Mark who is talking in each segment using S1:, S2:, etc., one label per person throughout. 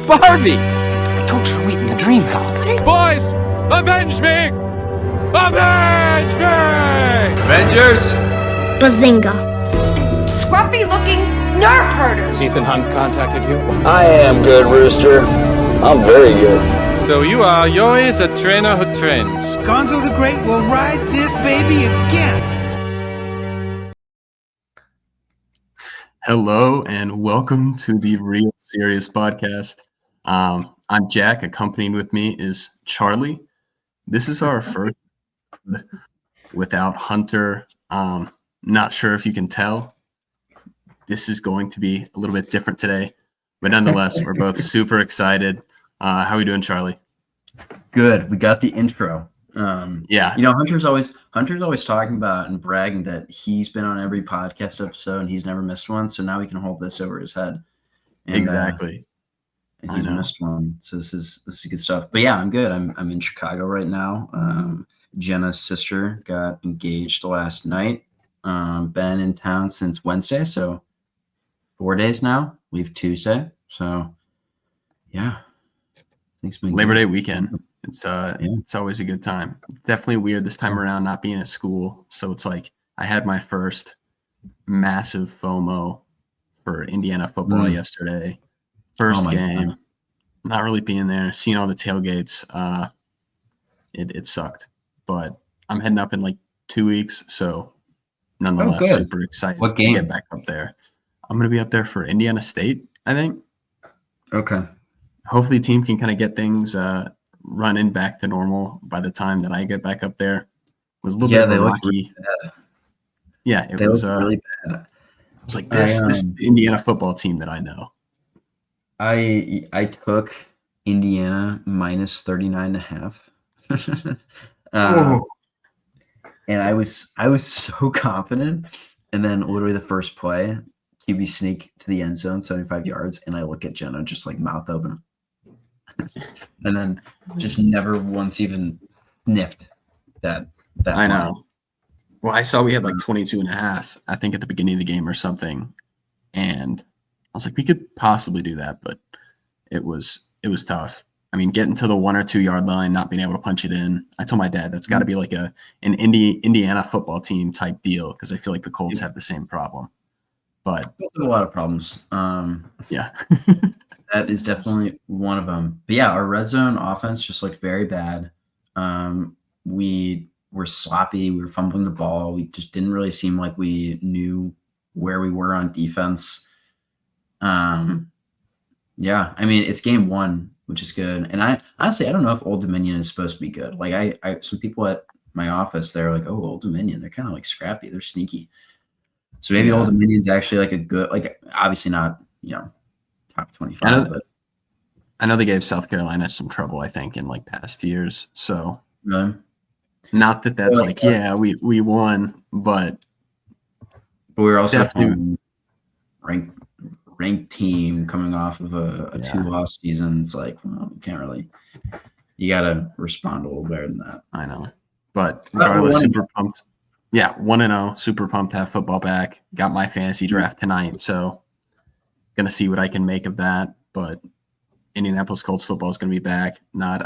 S1: Barbie! I told you to wait in the dream house.
S2: Boys, avenge me! Avenge me! Avengers!
S3: Bazinga.
S4: Scruffy-looking nerf herders.
S1: Ethan Hunt contacted you?
S5: I am good, Rooster. I'm very good.
S2: So you are Yoi's a trainer who trains.
S6: Gonzo the Great will ride this baby again.
S7: Hello and welcome to the Real Serious Podcast. I'm Jack. Accompanied with me is Charlie. This is our first without Hunter. Not sure if you can tell. This is going to be a little bit different today, but nonetheless, we're both super excited. How are we doing, Charlie?
S8: Good. We got the intro.
S7: Yeah.
S8: You know, Hunter's always talking about and bragging that he's been on every podcast episode and he's never missed one. So now we can hold this over his head. And,
S7: exactly.
S8: And he's missed one. So this is good stuff. But yeah, I'm good. I'm in Chicago right now. Jenna's sister got engaged last night. Been in town since Wednesday, so 4 days now. Leave Tuesday. So yeah. Thanks,
S7: Labor Day weekend. It's always a good time. Definitely weird this time around not being at school. So it's like I had my first massive FOMO for Indiana football yesterday. First game. God. Not really being there, seeing all the tailgates. It sucked. But I'm heading up in like 2 weeks, so nonetheless super excited
S8: to
S7: get back up there. I'm gonna be up there for Indiana State, I think.
S8: Okay.
S7: Hopefully team can kind of get things running back to normal by the time that I get back up there. It was a little bit rocky.
S8: Really bad.
S7: Yeah, it was
S8: really bad.
S7: It was like this Indiana football team that I know.
S8: I took Indiana minus 39.5. And I was so confident. And then literally the first play, QB sneak to the end zone, 75 yards, and I look at Jenna just like mouth open. And then just never once even sniffed that
S7: I know. Line. Well, I saw we had like 22.5, I think, at the beginning of the game or something. And I was like, we could possibly do that, but it was tough. I mean, getting to the 1 or 2 yard line, not being able to punch it in. I told my dad that's got to be like an Indiana football team type deal because I feel like the Colts have the same problem. But
S8: a lot of problems.
S7: Yeah.
S8: That is definitely one of them. But yeah, our red zone offense just looked very bad. We were sloppy. We were fumbling the ball. We just didn't really seem like we knew where we were on defense. Yeah, I mean, it's game one, which is good. And I honestly don't know if Old Dominion is supposed to be good. Like I some people at my office, they're like, oh, Old Dominion, they're kind of like scrappy. They're sneaky. So maybe Old Dominion's actually like a good, like obviously not, top 25.
S7: I know they gave South Carolina some trouble, I think, in like past years. So not that that's we won, but
S8: we were also definitely ranked team coming off of a 2-loss season. It's like, well, you can't really. You got to respond a little better than that.
S7: I know, but regardless, super pumped. Yeah, 1-0, super pumped to have football back. Got my fantasy draft tonight, so gonna see what I can make of that. But Indianapolis Colts football is gonna be back. Not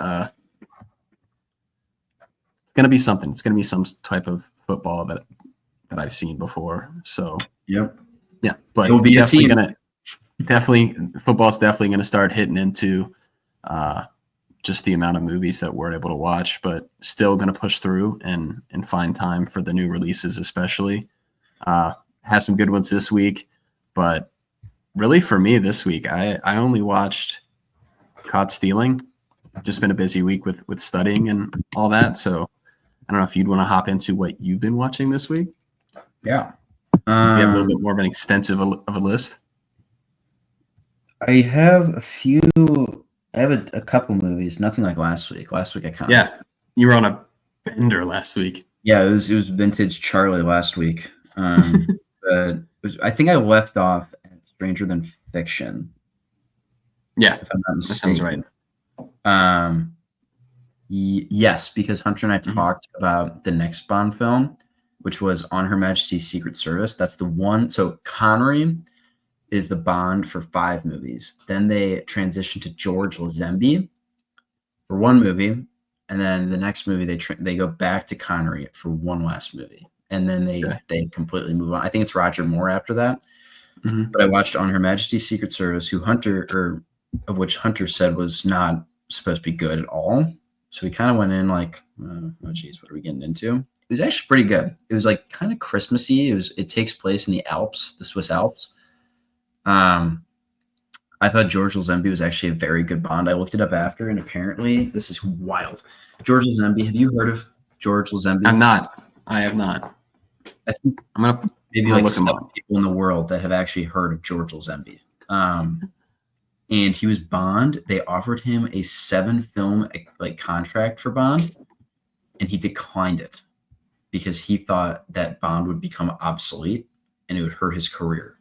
S7: it's gonna be something. It's gonna be some type of football that I've seen before. So yeah, but
S8: it'll be
S7: definitely football's definitely gonna start hitting into just the amount of movies that we're able to watch, but still going to push through and find time for the new releases, especially. Have some good ones this week, but really for me this week, I only watched Caught Stealing. Just been a busy week with studying and all that. So I don't know if you'd want to hop into what you've been watching this week.
S8: Yeah.
S7: You have a little bit more of an extensive of a list.
S8: I have a couple movies, nothing like last week. Last week I kind of
S7: you were on a bender last week.
S8: Yeah, it was vintage Charlie last week. But I think I left off at Stranger Than Fiction.
S7: Yeah,
S8: if I'm not
S7: mistaken. That sounds
S8: right. Yes, because Hunter and I talked about the next Bond film, which was On Her Majesty's Secret Service. That's the one. So Connery is the Bond for 5 movies. Then they transition to George Lazenby for 1 movie, and then the next movie they go back to Connery for 1 last movie, and then they completely move on. I think it's Roger Moore after that.
S7: Mm-hmm.
S8: But I watched On Her Majesty's Secret Service, of which Hunter said was not supposed to be good at all. So we kind of went in like, oh geez, what are we getting into? It was actually pretty good. It was like kind of Christmassy. It takes place in the Alps, the Swiss Alps. I thought George Lazenby was actually a very good Bond. I looked it up after, and apparently this is wild. George Lazenby, have you heard of George Lazenby?
S7: I have not.
S8: I think
S7: I'm gonna
S8: maybe like
S7: look him
S8: 7
S7: up.
S8: people in the world that have actually heard of George Lazenby. And he was Bond. They offered him a 7-film like contract for Bond, and he declined it because he thought that Bond would become obsolete and it would hurt his career.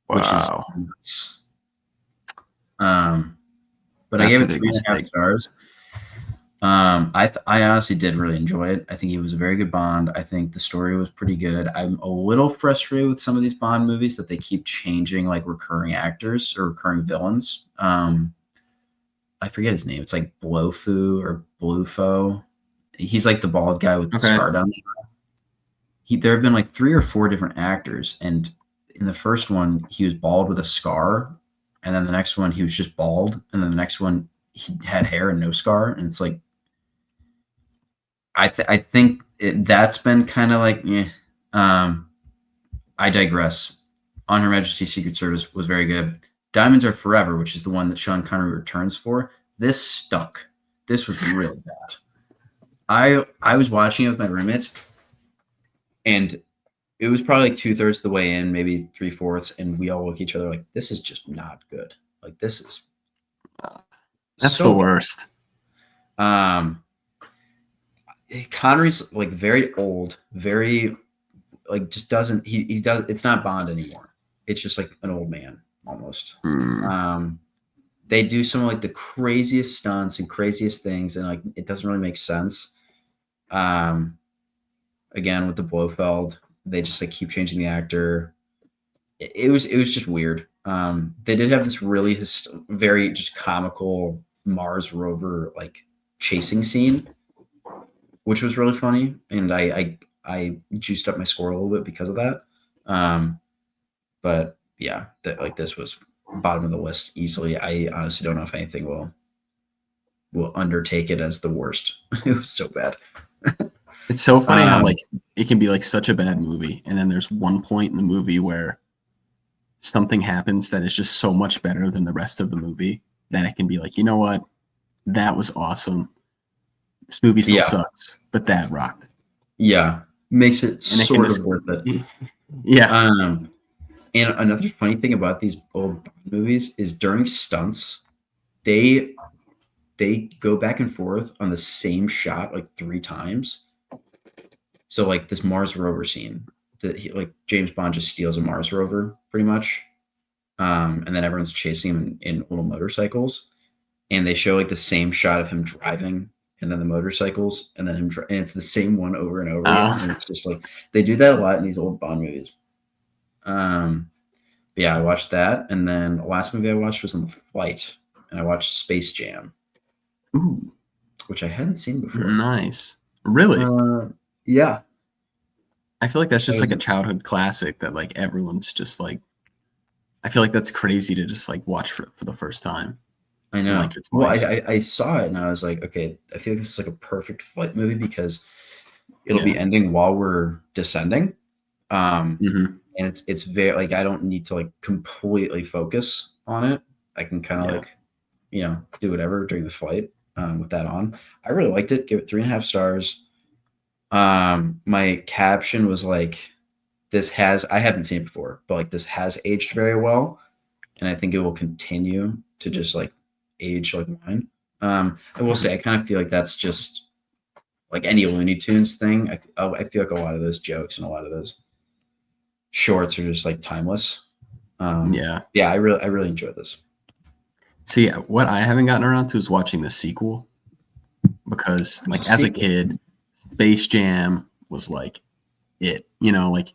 S7: Wow.
S8: Which is nuts. But I
S7: That's
S8: gave
S7: a
S8: it
S7: big
S8: 3.5
S7: mistake.
S8: stars. I honestly did really enjoy it. I think he was a very good Bond. I think the story was pretty good. I'm a little frustrated with some of these Bond movies that they keep changing like recurring actors or recurring villains. I forget his name. It's like Blofu or Blufo. He's like the bald guy with the scar down there. There have been like 3 or 4 different actors, and in the first one he was bald with a scar, and then the next one he was just bald, and then the next one he had hair and no scar, and it's like I think that's been kind of like I digress. On Her Majesty's Secret Service was very good. Diamonds Are Forever, which is the one that Sean Connery returns for, this stunk. This was really bad. I was watching it with my roommates, and it was probably like 2/3 the way in, maybe 3/4, and we all look at each other like, this is just not good. Like, this is
S7: That's
S8: so
S7: the
S8: bad.
S7: worst.
S8: Connery's like very old, very like just doesn't he does it's not Bond anymore. It's just like an old man almost. They do some of like the craziest stunts and craziest things, and like it doesn't really make sense. Again, with the Blofeld, they just like keep changing the actor. It was just weird. They did have this really very just comical Mars rover like chasing scene, which was really funny, and I juiced up my score a little bit because of that. But yeah, this was bottom of the list easily. I honestly don't know if anything will undertake it as the worst. It was so bad.
S7: It's so funny how like it can be like such a bad movie, and then there's one point in the movie where something happens that is just so much better than the rest of the movie that it can be like, you know what, that was awesome. This movie still sucks, but that rocked.
S8: Yeah, makes it sort of worth it.
S7: Yeah.
S8: And another funny thing about these old movies is during stunts, they go back and forth on the same shot like 3 times. So like this Mars rover scene that like James Bond just steals a Mars rover pretty much. And then everyone's chasing him in little motorcycles, and they show like the same shot of him driving and then the motorcycles and then and it's the same one over and over again. And it's just like they do that a lot in these old Bond movies. But yeah, I watched that, and then the last movie I watched was On the Flight, and I watched Space Jam.
S7: Ooh,
S8: which I hadn't seen before.
S7: Nice. Really?
S8: Yeah.
S7: I feel like that's just like a childhood classic that like everyone's just like, I feel like that's crazy to just like watch for the first time.
S8: I know.
S7: Like,
S8: well, I saw it and I was like, okay, I feel like this is like a perfect flight movie because it'll be ending while we're descending. And it's very like I don't need to like completely focus on it. I can kind of like, do whatever during the flight with that on. I really liked it. Give it 3.5 stars. My caption was like, I haven't seen it before, but like this has aged very well, and I think it will continue to just like age like wine. I will say I kind of feel like that's just like any Looney Tunes thing. I feel like a lot of those jokes and a lot of those shorts are just like timeless. I really enjoyed this.
S7: See, what I haven't gotten around to is watching the sequel, because like as a kid, Space Jam was like it, like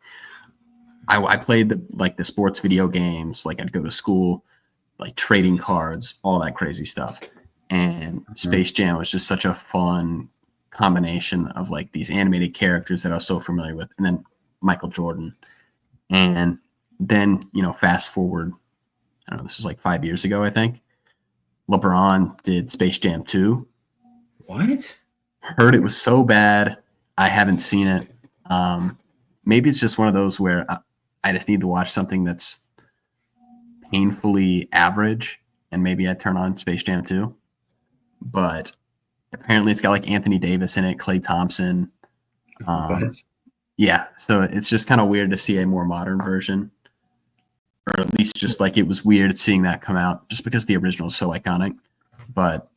S7: I played the sports video games. Like I'd go to school, like trading cards, all that crazy stuff. And Space Jam was just such a fun combination of like these animated characters that I was so familiar with, and then Michael Jordan. And then, fast forward, I don't know, this is like 5 years ago, I think. LeBron did Space Jam 2.
S8: What?
S7: Heard it was so bad. I haven't seen it. Maybe it's just one of those where I just need to watch something that's painfully average, and maybe I turn on Space Jam 2. But apparently it's got like Anthony Davis in it, Klay Thompson.
S8: What?
S7: Yeah, so it's just kind of weird to see a more modern version. Or at least just like it was weird seeing that come out just because the original is so iconic. But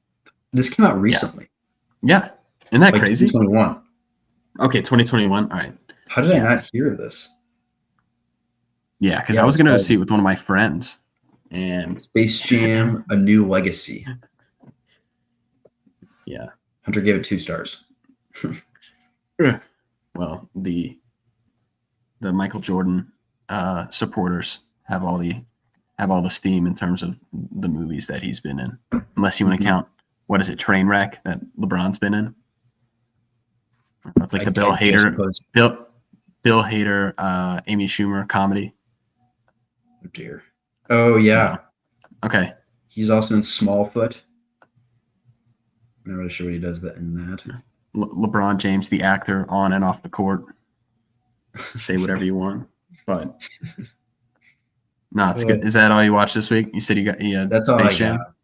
S8: This came out recently.
S7: yeah. Isn't that
S8: Like
S7: crazy?
S8: 2021.
S7: Okay, 2021. All right.
S8: How did I not hear of this?
S7: Yeah, because
S8: Yeah,
S7: I was going to
S8: it's
S7: see it with one of my friends. And
S8: Space Jam: A New Legacy.
S7: yeah.
S8: Hunter gave it 2 stars.
S7: Well, the Michael Jordan supporters have all the steam in terms of the movies that he's been in. Unless you want to count, what is it, Trainwreck that LeBron's been in? It's like the Bill Hader, Amy Schumer comedy.
S8: Oh dear. Oh yeah.
S7: Okay.
S8: He's also in Smallfoot. I'm not really sure what he does in that.
S7: LeBron James, the actor, on and off the court. Say whatever you want, but no, it's good. Is that all you watched this week? You said you got
S8: That's all I
S7: Space Jam?
S8: got.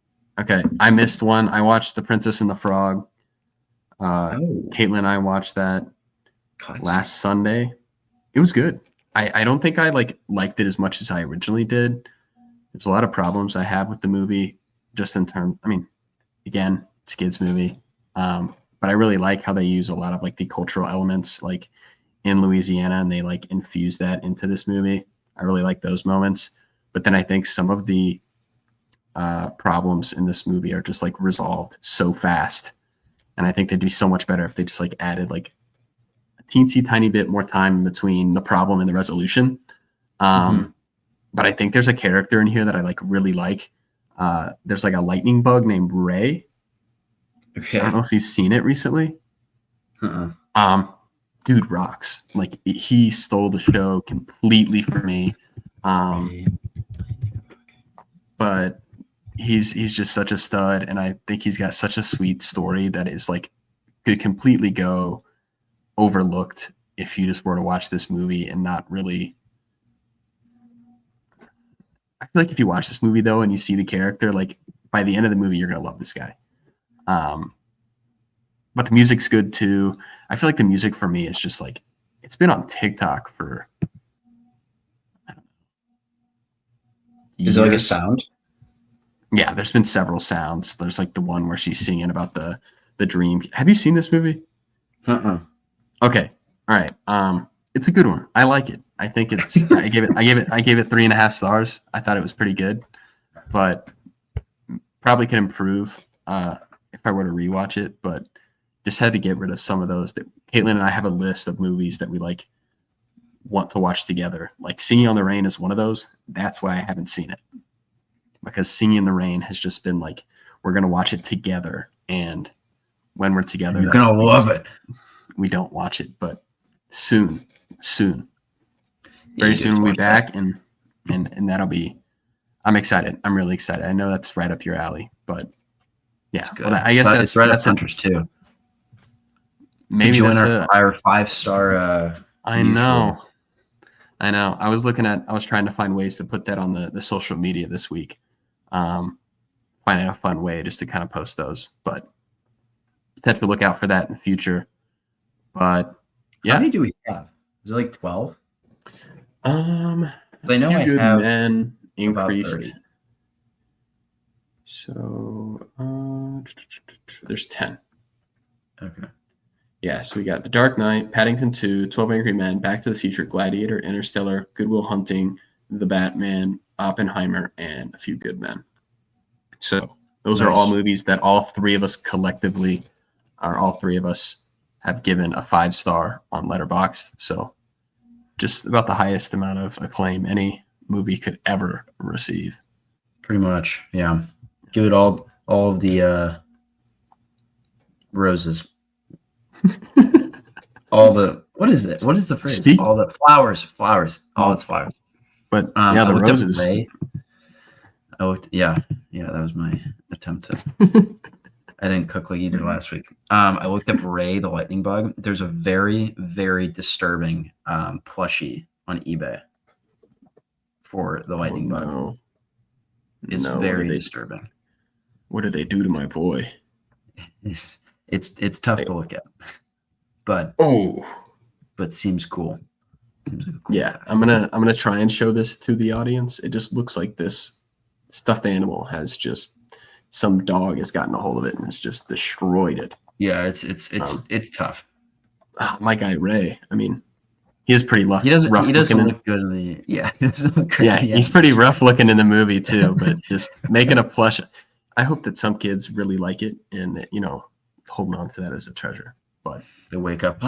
S7: Okay, I missed one. I watched The Princess and the Frog. Caitlin and I watched that last Sunday. It was good. I don't think I liked it as much as I originally did. There's a lot of problems I have with the movie, just in terms. I mean, again, it's a kids movie, but I really like how they use a lot of like the cultural elements, like in Louisiana, and they like infuse that into this movie. I really like those moments. But then I think some of the problems in this movie are just like resolved so fast. And I think they'd be so much better if they just like added like a teensy tiny bit more time between the problem and the resolution. But I think there's a character in here that I really like. There's like a lightning bug named Ray.
S8: Okay.
S7: I don't know if you've seen it recently. Dude rocks. Like he stole the show completely for me. But he's just such a stud, and I think he's got such a sweet story that is like could completely go overlooked if you just were to watch this movie and not really. I feel like if you watch this movie though and you see the character, like by the end of the movie you're gonna love this guy. But the music's good too. I feel like the music for me is just like it's been on TikTok for I don't know,
S8: Is it like a
S7: years.
S8: sound?
S7: Yeah, there's been several sounds. There's like the one where she's singing about the dream. Have you seen this movie? Okay. All right. It's a good one. I like it. I think it's I gave it 3.5 stars. I thought it was pretty good, but probably could improve if I were to rewatch it, but just had to get rid of some of those. That Caitlin and I have a list of movies that we want to watch together. Like Singing on the Rain is one of those. That's why I haven't seen it. Because Singing in the Rain has just been like, we're going to watch it together. And when we're together,
S8: you're going to love it.
S7: We don't watch it, but soon. Very soon we'll be back. And that'll be, I'm excited. I'm really excited. I know that's right up your alley, but yeah,
S8: well,
S7: I guess
S8: it's right up Hunter's too.
S7: Maybe
S8: join
S7: that's
S8: our 5-star.
S7: I know. I was trying to find ways to put that on the social media this week. Finding a fun way just to kind of post those, but have to look out for that in the future. But yeah,
S8: how many do we have? Is it like 12?
S7: I
S8: know I
S7: Good
S8: have
S7: Men
S8: about
S7: increased.
S8: 30.
S7: So there's 10.
S8: Okay.
S7: Yeah, so we got The Dark Knight, Paddington 2, 12 Angry Men, Back to the Future, Gladiator, Interstellar, Good Will Hunting, The Batman, Oppenheimer, and A Few Good Men. So those are all movies that all three of us have given a 5-star on Letterboxd. So just about the highest amount of acclaim any movie could ever receive.
S8: Pretty much, yeah. Give it all of the roses. All the what is it? What is the phrase?
S7: Speak-
S8: All the flowers. All its flowers.
S7: But the
S8: I looked up
S7: roses.
S8: Ray. Yeah. That was my attempt to. I didn't cook like you did last week. I looked up Ray the lightning bug. There's a very, very disturbing plushie on eBay for the lightning bug.
S7: No.
S8: It's very disturbing.
S7: What did they do to my boy?
S8: It's tough to look at, but seems cool. Seems like a cool
S7: Yeah, I'm gonna try and show this to the audience. It just looks like this stuffed animal has just some dog has gotten a hold of it and has just destroyed it.
S8: Yeah, it's tough.
S7: My guy Ray. I mean, he is pretty rough.
S8: He doesn't
S7: looking
S8: look good in the He doesn't look great.
S7: Yeah, he's pretty rough looking in the movie too. But just making a plush. I hope that some kids really like it and holding on to that as a treasure. But
S8: they wake up.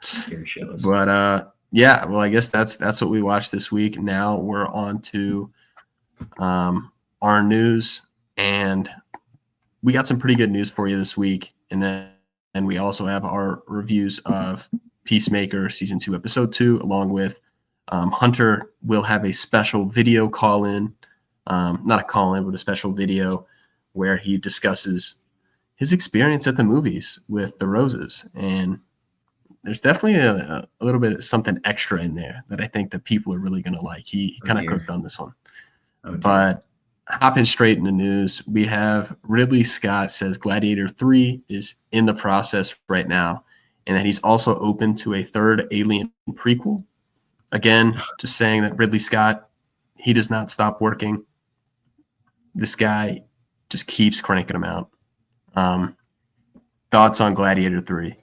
S8: Scary shows.
S7: But yeah, well, I guess that's what we watched this week. Now we're on to our news, and we got some pretty good news for you this week. And then we also have our reviews of Peacemaker season 2, episode 2, along with Hunter will have a special video call in, not a call in, but a special video where he discusses his experience at the movies with the Roses. And there's definitely a little bit of something extra in there that I think that people are really going to like. He kind of cooked on this one. But hopping straight in the news, we have Ridley Scott says Gladiator 3 is in the process right now, and that he's also open to a third Alien prequel. Again, just saying that Ridley Scott, he does not stop working. This guy just keeps cranking them out. Thoughts on Gladiator 3?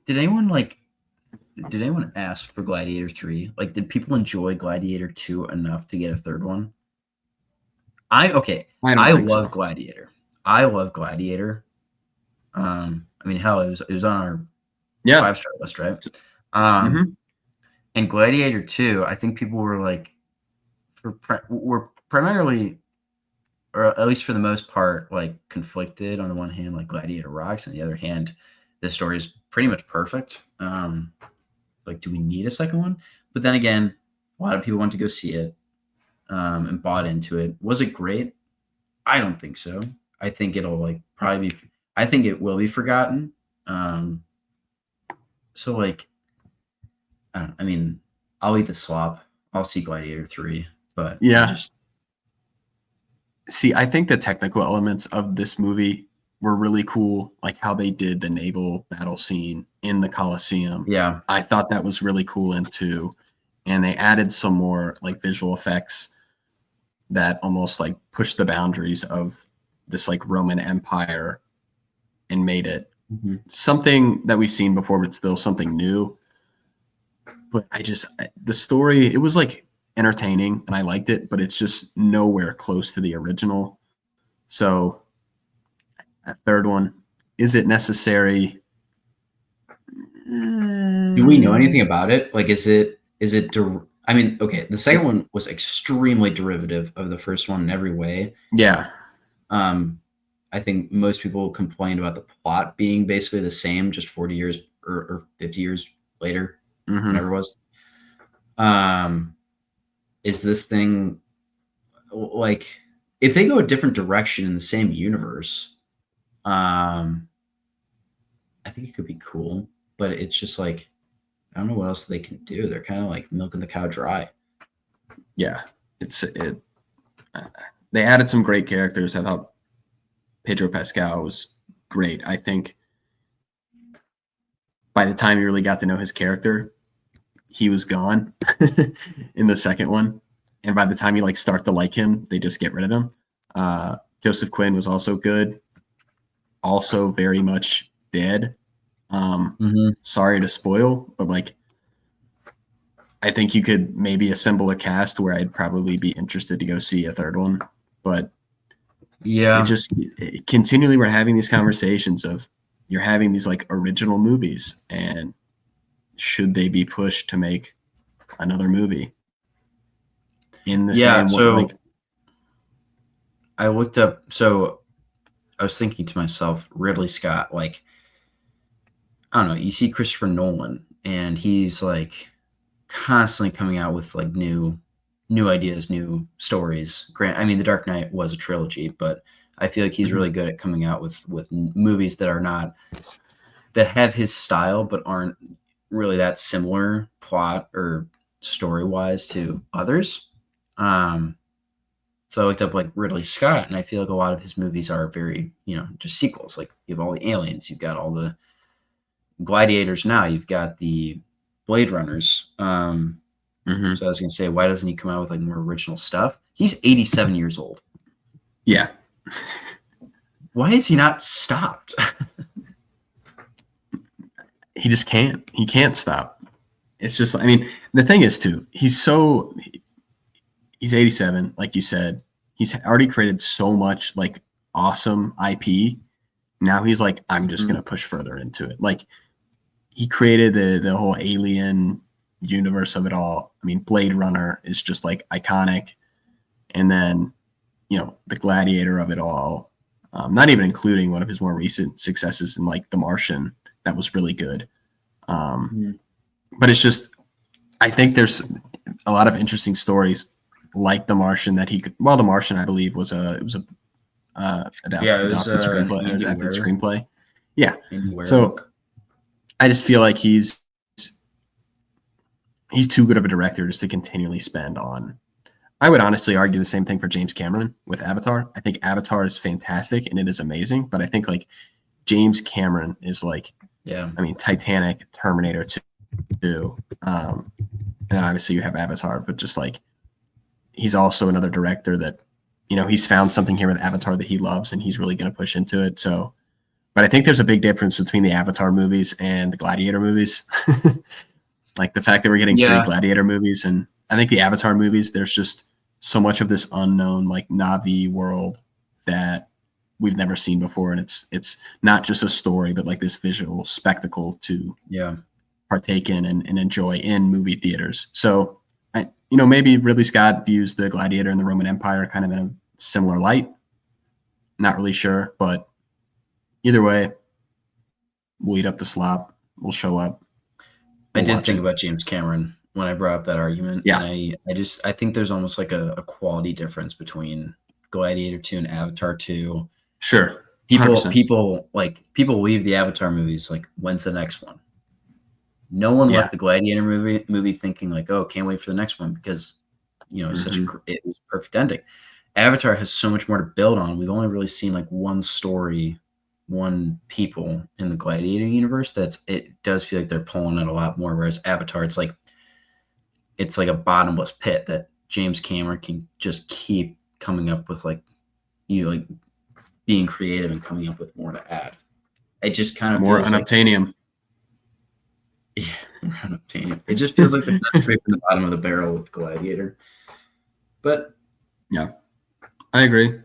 S8: Did anyone ask for Gladiator 3? Like, did people enjoy Gladiator 2 enough to get a third one? I love Gladiator. I love Gladiator. I mean, hell, it was on our 5-star list, right? And Gladiator 2, I think people were like, were primarily, or at least for the most part, like conflicted. On the one hand, like Gladiator rocks, on the other hand, this story is pretty much perfect. Like, do we need a second one? But then again, a lot of people went to go see it and bought into it. Was it great? I don't think so. I think it'll probably be. I think it will be forgotten. So I mean, I'll eat the slop. I'll see Gladiator 3, but
S7: yeah. See, I think the technical elements of this movie were really cool, like how they did the naval battle scene in the Coliseum.
S8: Yeah.
S7: I thought that was really cool too. And they added some more like visual effects that almost like pushed the boundaries of this like Roman Empire and made it something that we've seen before, but still something new. But the story, it was like entertaining and I liked it, but it's just nowhere close to the original. So a third one, is it necessary?
S8: Do we know anything about it? Like, I mean, okay, the second one was extremely derivative of the first one in every way.
S7: Yeah.
S8: I think most people complained about the plot being basically the same, just 40 years or 50 years later, whatever it was. Is this thing, like, if they go a different direction in the same universe, I think it could be cool, but it's just like, I don't know what else they can do. They're kind of like milking the cow dry.
S7: Yeah, they added some great characters. I thought Pedro Pascal was great. I think by the time you really got to know his character, he was gone in the second one. And by the time you start to like him, they just get rid of him. Joseph Quinn was also good. Also very much dead. Sorry to spoil, but I think you could maybe assemble a cast where I'd probably be interested to go see a third one. But
S8: yeah,
S7: continually we're having these conversations of you're having these original movies and should they be pushed to make another movie in the
S8: Yeah,
S7: same
S8: so
S7: like
S8: I looked up. So I was thinking to myself, Ridley Scott, like, I don't know, you see Christopher Nolan, and he's like constantly coming out with like new ideas, new stories. Grant, I mean, The Dark Knight was a trilogy, but I feel like he's really good at coming out with movies that are not that have his style, but aren't really that similar plot or story wise to others. So I looked up like Ridley Scott, and I feel like a lot of his movies are very, just sequels. Like you have all the aliens, you've got all the gladiators now, you've got the Blade Runners. So I was gonna say, why doesn't he come out with like more original stuff? He's 87 years old.
S7: yeah.
S8: Why is he not stopped?
S7: He just can't. He can't stop. It's just, I mean, the thing is too, he's 87, like you said. He's already created so much like awesome IP. Now he's like, I'm just gonna push further into it. Like he created the whole alien universe of it all. I mean, Blade Runner is just like iconic. And then, the gladiator of it all. Not even including one of his more recent successes in like The Martian. That was really good. But it's just, I think there's a lot of interesting stories like The Martian that he could. Well, The Martian, I believe, was adapted screenplay. Yeah. So I just feel like he's too good of a director just to continually spend on. I would honestly argue the same thing for James Cameron with Avatar. I think Avatar is fantastic and it is amazing, but I think like James Cameron is like, I mean, Titanic, Terminator 2, and obviously you have Avatar, but just like he's also another director that, he's found something here with Avatar that he loves and he's really going to push into it. So, but I think there's a big difference between the Avatar movies and the Gladiator movies. Like the fact that we're getting 3 Gladiator movies, and I think the Avatar movies, there's just so much of this unknown like Na'vi world that we've never seen before, and it's not just a story, but like this visual spectacle to partake in and enjoy in movie theaters. So, maybe Ridley Scott views the Gladiator and the Roman Empire kind of in a similar light. Not really sure, but either way, we'll eat up the slop. We'll show up.
S8: I did think about James Cameron when I brought up that argument.
S7: Yeah.
S8: And I think there's almost like a quality difference between Gladiator 2 and Avatar 2.
S7: Sure.
S8: 100%. People leave the Avatar movies like, when's the next one? No one left the Gladiator movie thinking like, oh, can't wait for the next one because it was a perfect ending. Avatar has so much more to build on. We've only really seen like one story, one people in the Gladiator universe. It does feel like they're pulling it a lot more. Whereas Avatar, it's like a bottomless pit that James Cameron can just keep coming up with like being creative and coming up with more to add. It just kind of
S7: more
S8: feels
S7: unobtainium.
S8: More unobtainium. It just feels like they're straight from the bottom of the barrel with Gladiator. But
S7: yeah, I agree.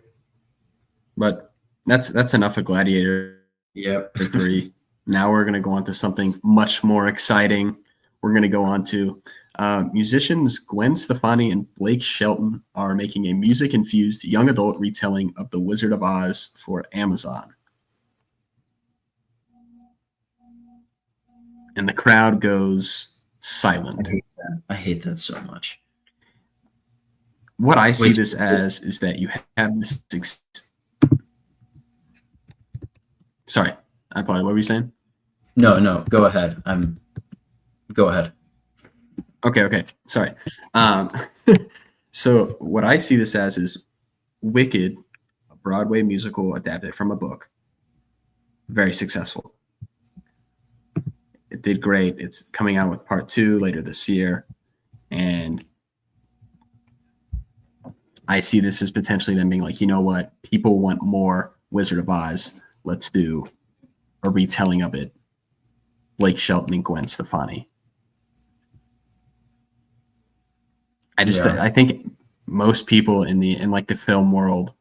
S7: But that's enough of Gladiator.
S8: Yep.
S7: 3. Now we're going to go on to something much more exciting. We're going to go on to musicians Gwen Stefani and Blake Shelton are making a music-infused young adult retelling of The Wizard of Oz for Amazon. And the crowd goes silent.
S8: I hate that so much.
S7: What I see this as is that you have this. Sorry, I apologize. What were you saying?
S8: No, go ahead. Go ahead.
S7: Okay. Sorry. So what I see this as is Wicked, a Broadway musical adapted from a book. Very successful. It did great. It's coming out with part 2 later this year. And I see this as potentially them being like, you know what? People want more Wizard of Oz. Let's do a retelling of it. Blake Shelton and Gwen Stefani. I think most people in the film world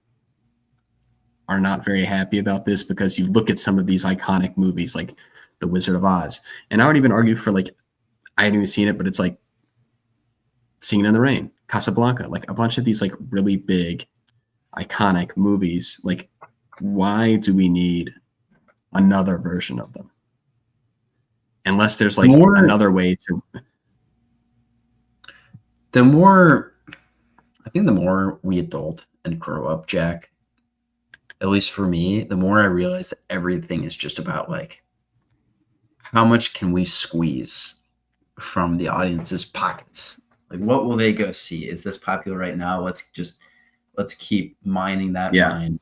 S7: are not very happy about this because you look at some of these iconic movies like The Wizard of Oz, and I would even argue for like I hadn't even seen it, but it's like Singing in the Rain, Casablanca, like a bunch of these like really big, iconic movies. Like, why do we need another version of them? Unless there's like another way to.
S8: I think the more we adult and grow up, Jack, at least for me, the more I realize that everything is just about like how much can we squeeze from the audience's pockets? Like, what will they go see? Is this popular right now? Let's keep mining that mine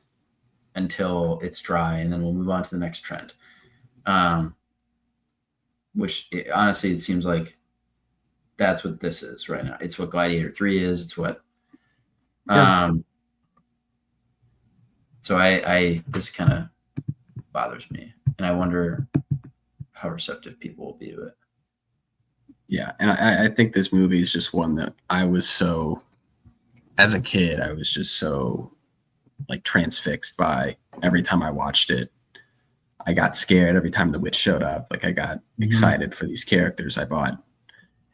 S8: until it's dry, and then we'll move on to the next trend. Honestly, it seems like that's what this is right now. It's what Gladiator 3 is. It's what so I this kind of bothers me, and I wonder how receptive people will be to it.
S7: Yeah, and I think this movie is just one that I was so, as a kid, I was just so like transfixed by. Every time I watched it, I got scared every time the witch showed up. Like, I got excited for these characters. I bought,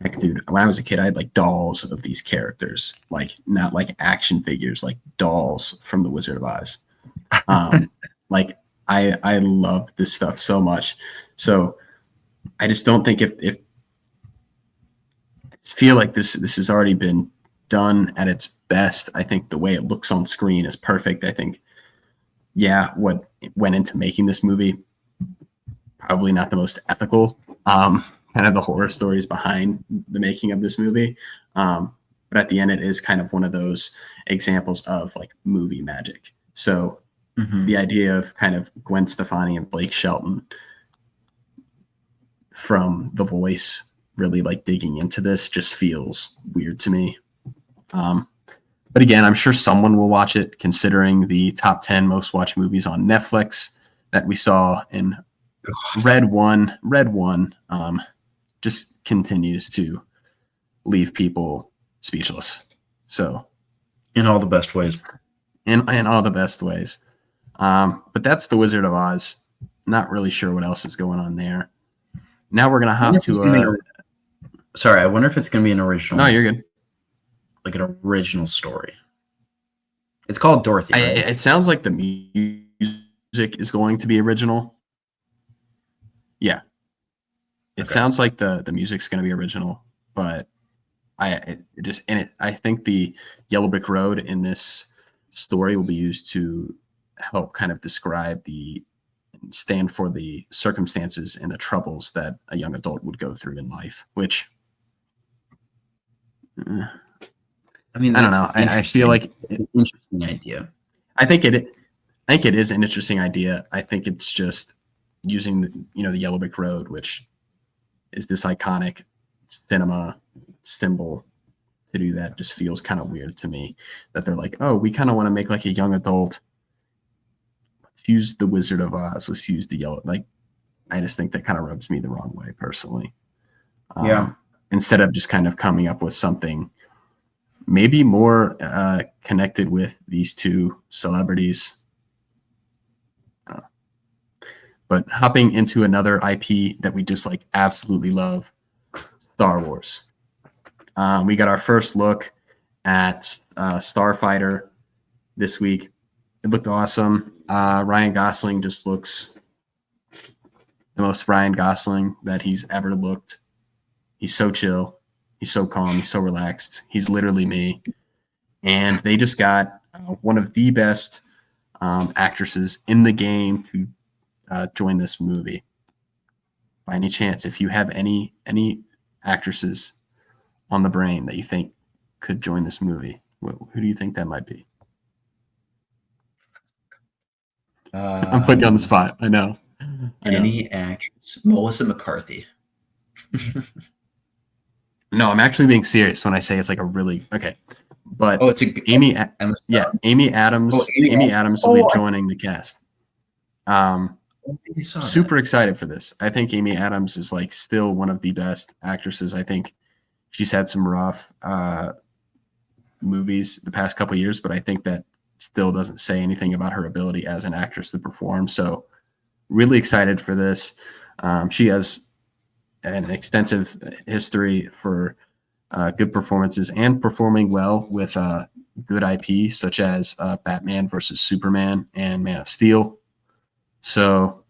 S7: heck, dude, when I was a kid, I had like dolls of these characters, like not like action figures, like dolls from The Wizard of Oz. Like, I love this stuff so much. So I just don't think if I feel like this has already been done at its best. I think the way it looks on screen is perfect. I think, what went into making this movie, probably not the most ethical, kind of the horror stories behind the making of this movie. But at the end, it is kind of one of those examples of like movie magic. So the idea of kind of Gwen Stefani and Blake Shelton from The Voice really like digging into this just feels weird to me. But again, I'm sure someone will watch it, considering the top 10 most watched movies on Netflix that we saw in Red One. Just continues to leave people speechless. So,
S8: in all the best ways.
S7: In all the best ways. But that's The Wizard of Oz. Not really sure what else is going on there. Now we're gonna hop to
S8: Sorry, I wonder if it's going to be an original.
S7: No, you're good.
S8: Like an original story. It's called Dorothy, right?
S7: It sounds like the music is going to be original. Yeah. It sounds like the music's going to be original, but I think the Yellow Brick Road in this story will be used to help kind of stand for the circumstances and the troubles that a young adult would go through in life, which
S8: I mean,
S7: I don't know. I feel like
S8: an interesting idea.
S7: I think it is an interesting idea. I think it's just using the Yellow Brick Road, which is this iconic cinema symbol, to do that just feels kind of weird to me. That they're like, oh, we kind of want to make like a young adult. Let's use The Wizard of Oz. Let's use the yellow. Like, I just think that kind of rubs me the wrong way personally. Instead of just kind of coming up with something maybe more connected with these two celebrities. But hopping into another IP that we just like absolutely love, Star Wars. We got our first look at Starfighter this week. It looked awesome. Ryan Gosling just looks the most Ryan Gosling that he's ever looked. He's so chill. He's so calm. He's so relaxed. He's literally me. And they just got one of the best actresses in the game to join this movie. By any chance, if you have any actresses on the brain that you think could join this movie, who do you think that might be? I'm putting you on the spot. I know.
S8: Any actress? Melissa McCarthy.
S7: No, I'm actually being serious when I say it's like a really okay. But
S8: it's
S7: Amy Adams. Amy Adams will be joining the cast. Super excited for this. I think Amy Adams is like still one of the best actresses. I think she's had some rough movies the past couple of years, but I think that still doesn't say anything about her ability as an actress to perform. So really excited for this. She has an extensive history for good performances and performing well with good IP, such as Batman versus Superman and Man of Steel. So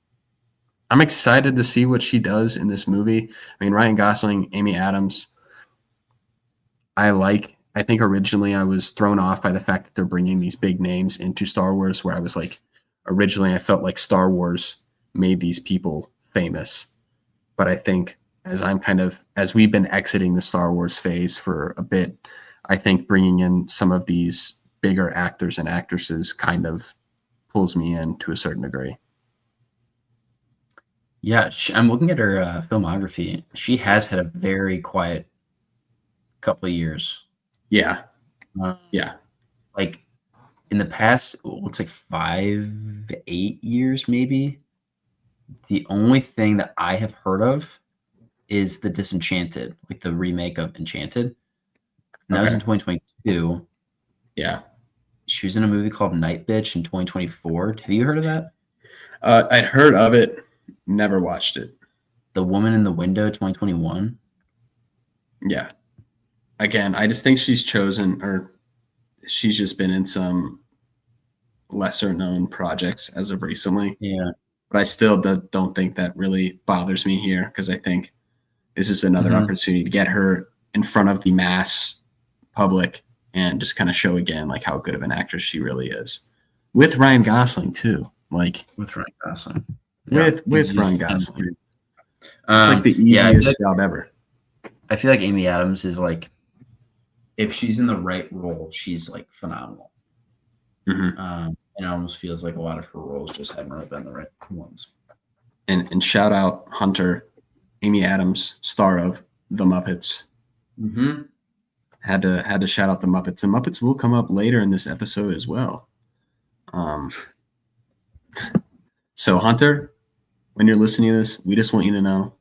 S7: I'm excited to see what she does in this movie. I mean, Ryan Gosling, Amy Adams, I think originally I was thrown off by the fact that they're bringing these big names into Star Wars, where I was like, originally I felt like Star Wars made these people famous. But I think as we've been exiting the Star Wars phase for a bit, I think bringing in some of these bigger actors and actresses kind of pulls me in to a certain degree.
S8: Yeah, I'm looking at her filmography. She has had a very quiet couple of years.
S7: Yeah.
S8: Um,
S7: Yeah.
S8: Like in the past, it looks like 8 years, maybe. The only thing that I have heard of is the Disenchanted, like the remake of Enchanted. And that was in 2022.
S7: Yeah.
S8: She was in a movie called Night Bitch in 2024. Have you heard of that?
S7: I'd heard of it, never watched it.
S8: The Woman in the Window 2021.
S7: Yeah. Again, I just think she's just been in some lesser known projects as of recently.
S8: Yeah.
S7: But I still don't think that really bothers me here, because I think this is another opportunity to get her in front of the mass public and just kind of show again like how good of an actress she really is. With Ryan Gosling too. Like
S8: With Ryan Gosling.
S7: With Ryan Gosling. It's like the easiest job ever.
S8: I feel like Amy Adams is like, if she's in the right role, she's like phenomenal.
S7: Mm-hmm.
S8: And it almost feels like a lot of her roles just haven't really been the right ones.
S7: And shout out Hunter, Amy Adams, star of The Muppets.
S8: Mm-hmm.
S7: Had to shout out The Muppets. The Muppets will come up later in this episode as well. So Hunter, when you're listening to this, we just want you to know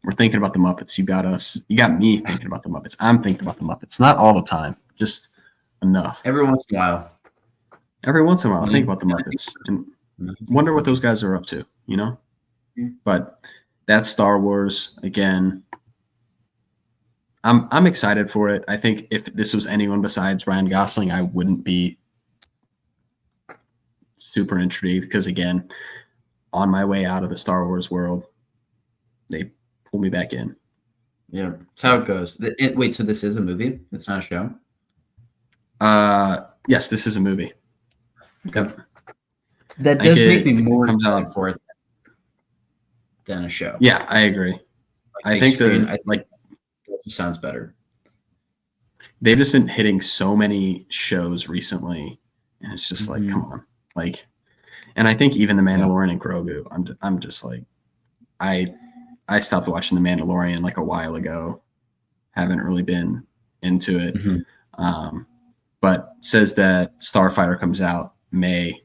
S7: we're thinking about the Muppets. You got us. You got me thinking about the Muppets. I'm thinking about the Muppets. Not all the time, just enough.
S8: Every once in a while.
S7: Every once in a while, I think about the Muppets and wonder what those guys are up to, you know? But that's Star Wars. Again, I'm excited for it. I think if this was anyone besides Ryan Gosling, I wouldn't be super intrigued, because, again, on my way out of the Star Wars world, they pull me back in.
S8: Yeah, that's how it goes. Wait, so this is a movie? It's not a show?
S7: Yes, this is a movie.
S8: Okay. That does make me more excited for it than a show.
S7: Yeah, I agree. I think
S8: that sounds better.
S7: They've just been hitting so many shows recently, and it's just like, come on, like. And I think even The Mandalorian and Grogu, I'm just like, I stopped watching The Mandalorian like a while ago. Haven't really been into it. But says that Starfighter comes out May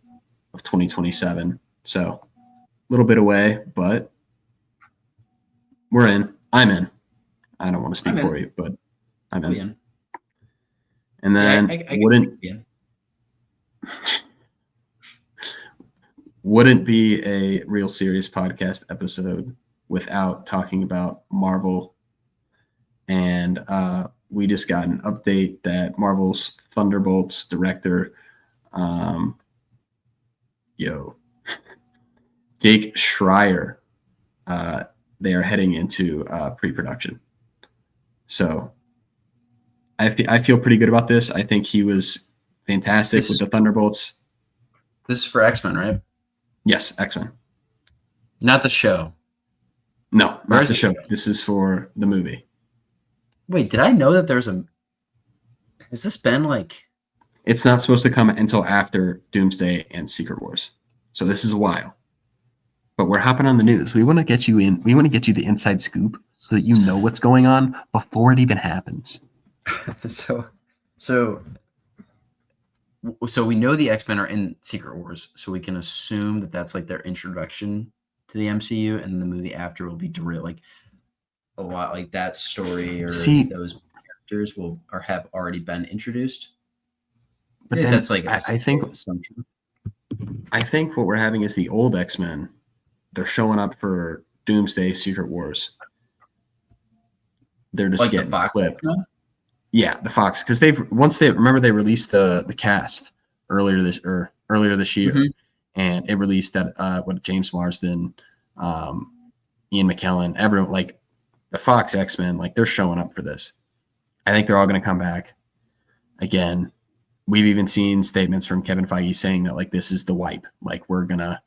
S7: of 2027. So a little bit away, but we're in. I'm in. I don't want to speak for you, but I'm in. And then wouldn't be a Real Serious Podcast episode without talking about Marvel. And we just got an update that Marvel's Thunderbolts director, Jake Schreier, they are heading into pre-production. So I feel pretty good about this. I think he was fantastic with the Thunderbolts.
S8: This is for X-Men, right?
S7: Yes, X-Men.
S8: Not the show.
S7: No, not the show. This is for the movie.
S8: Wait, did I know that there's a... Has this been like...
S7: It's not supposed to come until after Doomsday and Secret Wars. So this is a while. But we're hopping on the news. We want to get you in. We want to get you the inside scoop so that you know what's going on before it even happens.
S8: So we know the X-Men are in Secret Wars, so we can assume that that's like their introduction to the MCU, and the movie after will be like a lot like that story, or those characters have already been introduced.
S7: But then
S8: that's like
S7: I think
S8: assumption.
S7: I think what we're having is the old X-Men. They're showing up for Doomsday, Secret Wars. they're just
S8: Like the
S7: getting
S8: Fox
S7: clipped.
S8: X-Men?
S7: Yeah, the Fox, because they released the cast earlier this year,
S8: Mhm.
S7: and it released that what James Marsden, Ian McKellen, everyone, like the Fox X-Men, like they're showing up for this. I think they're all going to come back again. We've even seen statements from Kevin Feige saying that like this is the wipe. Like we're gonna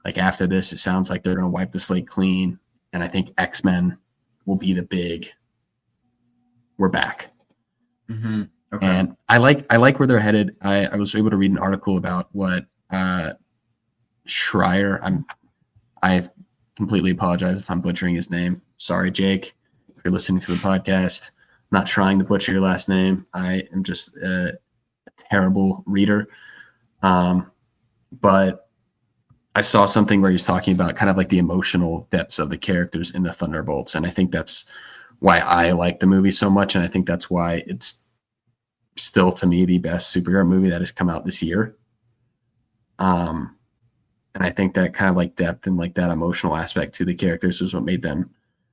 S7: like after this, it sounds like they're gonna wipe the slate clean, and I think X-Men will be the big. We're back.
S8: Mm-hmm. Okay.
S7: And I like where they're headed. I was able to read an article about what Schreier. I completely apologize if I'm butchering his name. Sorry, Jake, if you're listening to the podcast. I'm not trying to butcher your last name. I am just a terrible reader. But I saw something where he's talking about kind of like the emotional depths of the characters in the Thunderbolts, and I think that's why I like the movie so much, and I think that's why it's still to me the best superhero movie that has come out this year. And I think that kind of like depth and like that emotional aspect to the characters is what made them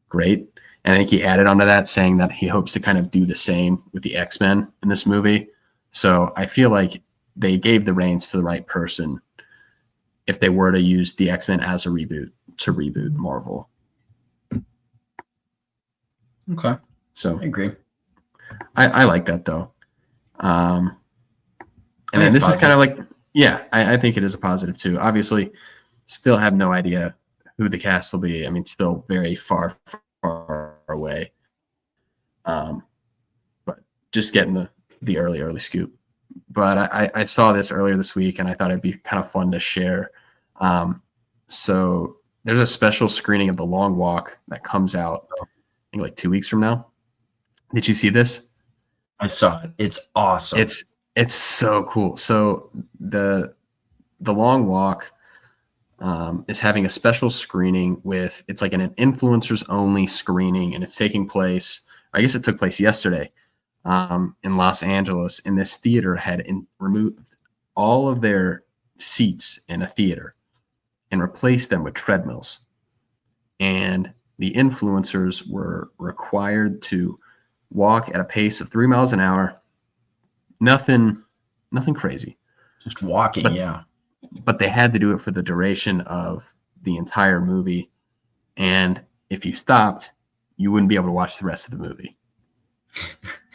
S7: great. And I think he added onto that saying that he hopes to kind of do the same with the X-Men in this movie. So I feel like they gave the reins to the right person if they were to use the X-Men as a reboot to reboot Marvel.
S8: Okay.
S7: So
S8: I agree.
S7: I like that though. And then
S8: it's
S7: this is kind
S8: positive.
S7: of like, yeah, I think it is a positive too. Obviously, still have no idea who the cast will be. I mean, still very far away. But just getting the early scoop. But I saw this earlier this week, and I thought it'd be kind of fun to share. So there's a special screening of The Long Walk that comes out, I think, like 2 weeks from now. Did you see this?
S8: I saw it. It's awesome.
S7: It's so cool. So the Long Walk is having a special screening with it's like an influencers only screening, and it's taking place. I guess it took place yesterday in Los Angeles. And this theater had removed all of their seats in a theater and replaced them with treadmills. And the influencers were required to walk at a pace of 3 miles an hour. Nothing crazy.
S8: Just walking,
S7: But-
S8: yeah.
S7: But they had to do it for the duration of the entire movie. And if you stopped, you wouldn't be able to watch the rest of the movie.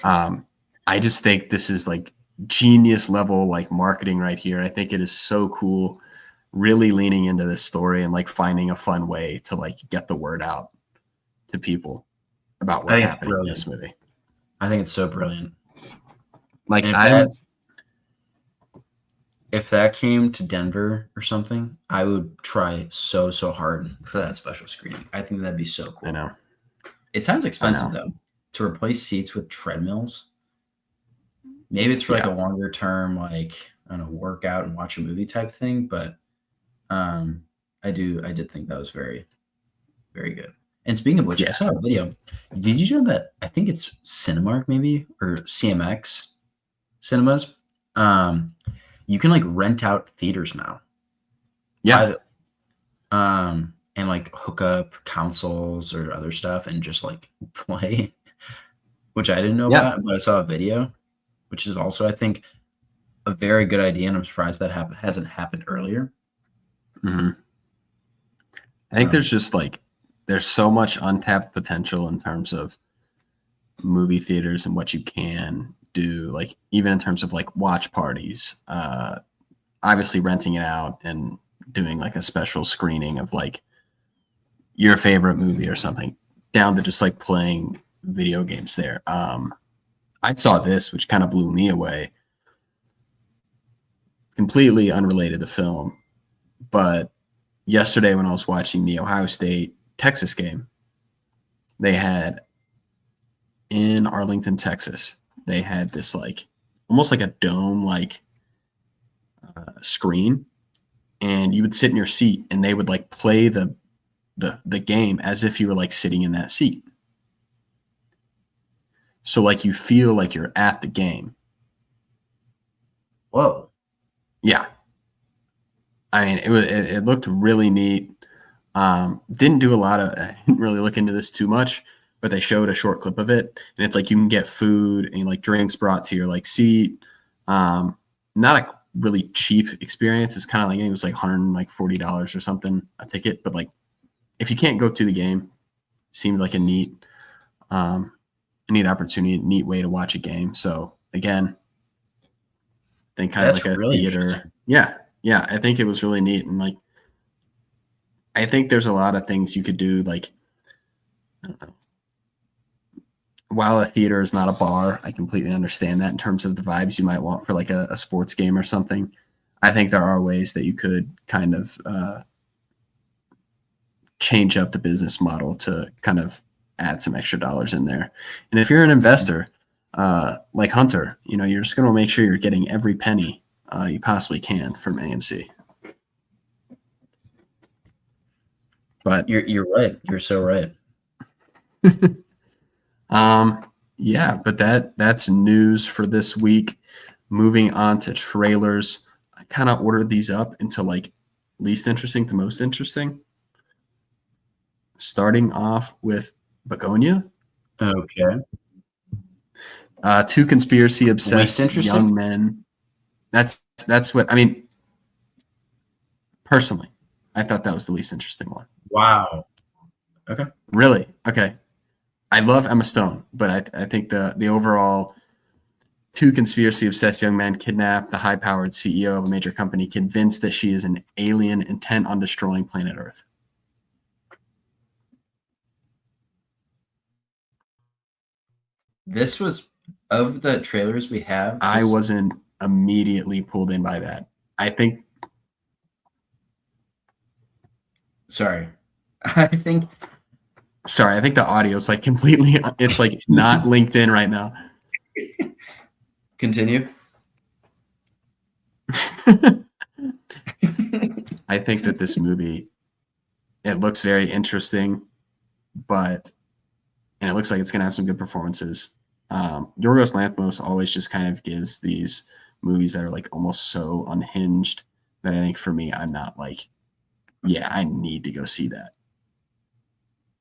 S7: I just think this is like genius level like marketing right here. I think it is so cool, really leaning into this story and like finding a fun way to like get the word out to people about what's
S8: think it's
S7: happening in this movie.
S8: I think it's so brilliant.
S7: Like
S8: And if that came to Denver or something, I would try so hard for that special screening. I think that'd be so cool.
S7: I know.
S8: It sounds expensive though to replace seats with treadmills. Maybe it's for like a longer term, like I don't know, workout and watch a movie type thing. But I did think that was very, very good. And speaking of which, I saw a video. Did you know that I think it's Cinemark maybe or CMX cinemas? You can like rent out theaters now.
S7: Yeah.
S8: And like hook up consoles or other stuff and just like play, which I didn't know about, but I saw a video, which is also, I think, a very good idea. And I'm surprised that hasn't happened earlier.
S7: Mm-hmm. I think there's so much untapped potential in terms of movie theaters and what you can do, like even in terms of like watch parties, obviously renting it out and doing like a special screening of like your favorite movie or something, down to just like playing video games there. I saw this, which kind of blew me away. Completely unrelated to film, but yesterday when I was watching the Ohio State Texas game, they had in Arlington, Texas, they had this like almost like a dome like screen, and you would sit in your seat and they would like play the game as if you were like sitting in that seat. So like you feel like you're at the game.
S8: Whoa.
S7: Yeah. I mean, it looked really neat. Didn't do a lot of, I didn't really look into this too much, but they showed a short clip of it, and it's like you can get food and like drinks brought to your like seat. Not a really cheap experience. It's kind of like it was like $140 or something a ticket, but like if you can't go to the game, seemed like a neat opportunity, neat way to watch a game. So again, I think kind of
S8: That's
S7: like a
S8: really
S7: theater. Yeah. I think it was really neat, and like I think there's a lot of things you could do. Like, I don't know. While a theater is not a bar, I completely understand that in terms of the vibes you might want for like a sports game or something. I think there are ways that you could kind of change up the business model to kind of add some extra dollars in there. And if you're an investor like Hunter, you're just going to make sure you're getting every penny you possibly can from AMC. But
S8: You're right. You're so right.
S7: yeah, but that's news for this week. Moving on to trailers. I kind of ordered these up into like least interesting to most interesting. Starting off with Begonia.
S8: Okay.
S7: Two conspiracy
S8: Least
S7: obsessed
S8: interesting?
S7: young men. That's what I mean. Personally, I thought that was the least interesting one.
S8: Wow. Okay.
S7: Really? Okay. I love Emma Stone, but I think the overall two conspiracy obsessed young men kidnap the high powered CEO of a major company, convinced that she is an alien intent on destroying planet Earth.
S8: This was of the trailers we have.
S7: I wasn't immediately pulled in by that. I think.
S8: Sorry. I think
S7: the audio is like completely. It's like not linked in right now.
S8: Continue.
S7: I think that this movie, it looks very interesting, and it looks like it's going to have some good performances. Yorgos Lanthimos always just kind of gives these movies that are like almost so unhinged that I think for me, I'm not like, yeah, I need to go see that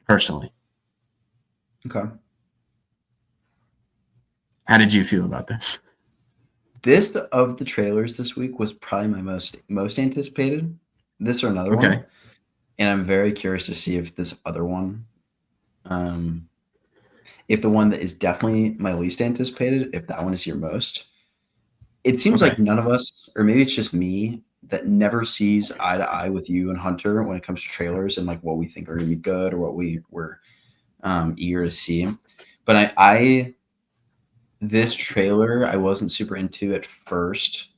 S7: personally.
S8: Okay.
S7: How did you feel about this?
S8: This of the trailers this week was probably my most anticipated. This or another
S7: Okay.
S8: one. And I'm very curious to see if this other one, if the one that is definitely my least anticipated, if that one is your most. It seems
S7: Okay.
S8: like none of us, or maybe it's just me, that never sees eye to eye with you and Hunter when it comes to trailers and like what we think are going to be good or what we're eager to see. But this trailer, I wasn't super into at first.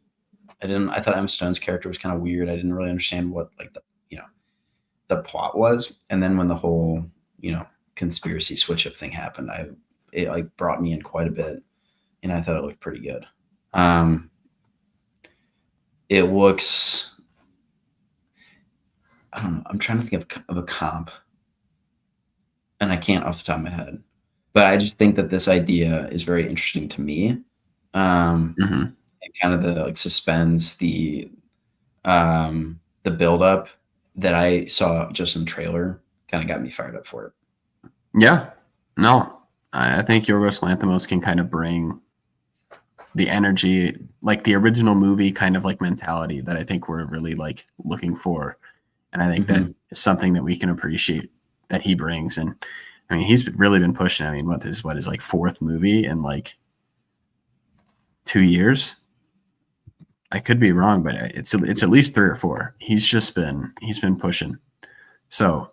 S8: I thought Emma Stone's character was kind of weird. I didn't really understand what like the plot was. And then when the whole, conspiracy switch up thing happened, it like brought me in quite a bit, and I thought it looked pretty good. It looks, I don't know, I'm trying to think of a comp, and I can't off the top of my head. But I just think that this idea is very interesting to me. And kind of the like suspends the buildup that I saw just in the trailer kind of got me fired up for it.
S7: Yeah. No, I think Yorgos Lanthimos can kind of bring the energy, like the original movie kind of like mentality that I think we're really like looking for. And I think that is something that we can appreciate that he brings. And I mean, he's really been pushing. I mean, what is like fourth movie in like 2 years? I could be wrong, but it's at least 3 or 4. He's been pushing. So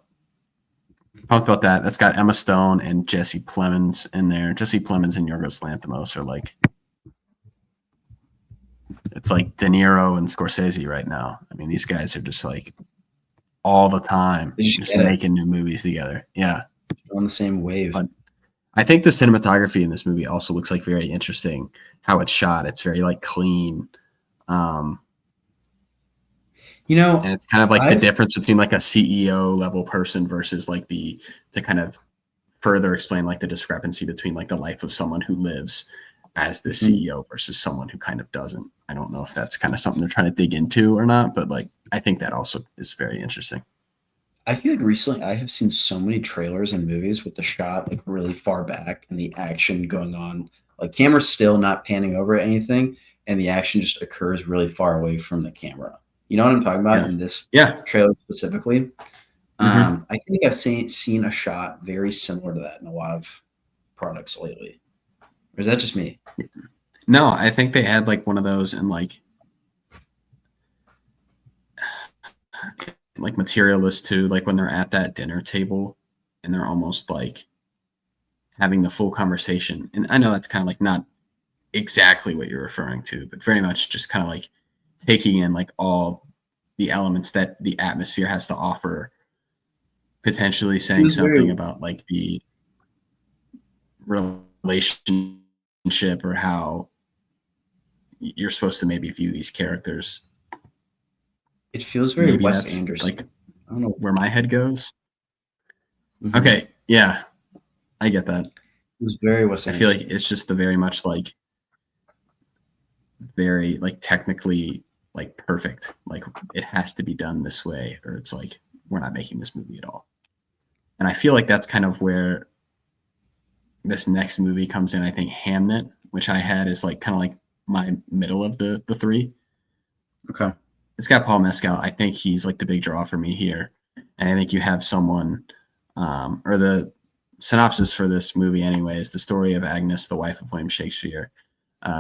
S7: pumped about that. That's got Emma Stone and Jesse Plemons in there. Jesse Plemons and Yorgos Lanthimos are like, it's like De Niro and Scorsese right now. I mean, these guys are just like all the time just making new movies together. Yeah.
S8: On the same wave.
S7: But I think the cinematography in this movie also looks like very interesting. How it's shot. It's very like clean. And it's kind of like the difference between like a CEO level person versus like to kind of further explain like the discrepancy between like the life of someone who lives as the CEO versus someone who kind of doesn't. I don't know if that's kind of something they're trying to dig into or not, but like I think that also is very interesting.
S8: I feel like recently I have seen so many trailers and movies with the shot like really far back and the action going on. Like camera's still not panning over anything, and the action just occurs really far away from the camera. You know what I'm talking about
S7: Yeah.
S8: in this
S7: Yeah.
S8: trailer specifically?
S7: Mhm.
S8: I think I've seen a shot very similar to that in a lot of products lately. Or is that just me?
S7: No, I think they had like one of those in like Materialist too, like when they're at that dinner table and they're almost like having the full conversation. And I know that's kind of like not exactly what you're referring to, but very much just kind of like taking in like all the elements that the atmosphere has to offer, potentially
S8: It
S7: saying
S8: feels very
S7: something about like the relationship or how you're supposed to maybe view these characters.
S8: it feels very
S7: Maybe
S8: Wes
S7: that's
S8: Anderson.
S7: like
S8: I don't know.
S7: where my head goes.
S8: Mhm.
S7: Okay, yeah, I get that.
S8: It was very Wes
S7: I feel
S8: Anderson.
S7: like it's just the very much like very like technically like perfect. Like it has to be done this way, or it's like we're not making this movie at all. And I feel like that's kind of where this next movie comes in. I think Hamnet, which I had is like kind of like my middle of the three.
S8: Okay.
S7: It's got Paul Mescal. I think he's like the big draw for me here. And I think you have someone, or the synopsis for this movie anyway is the story of Agnes, the wife of William Shakespeare.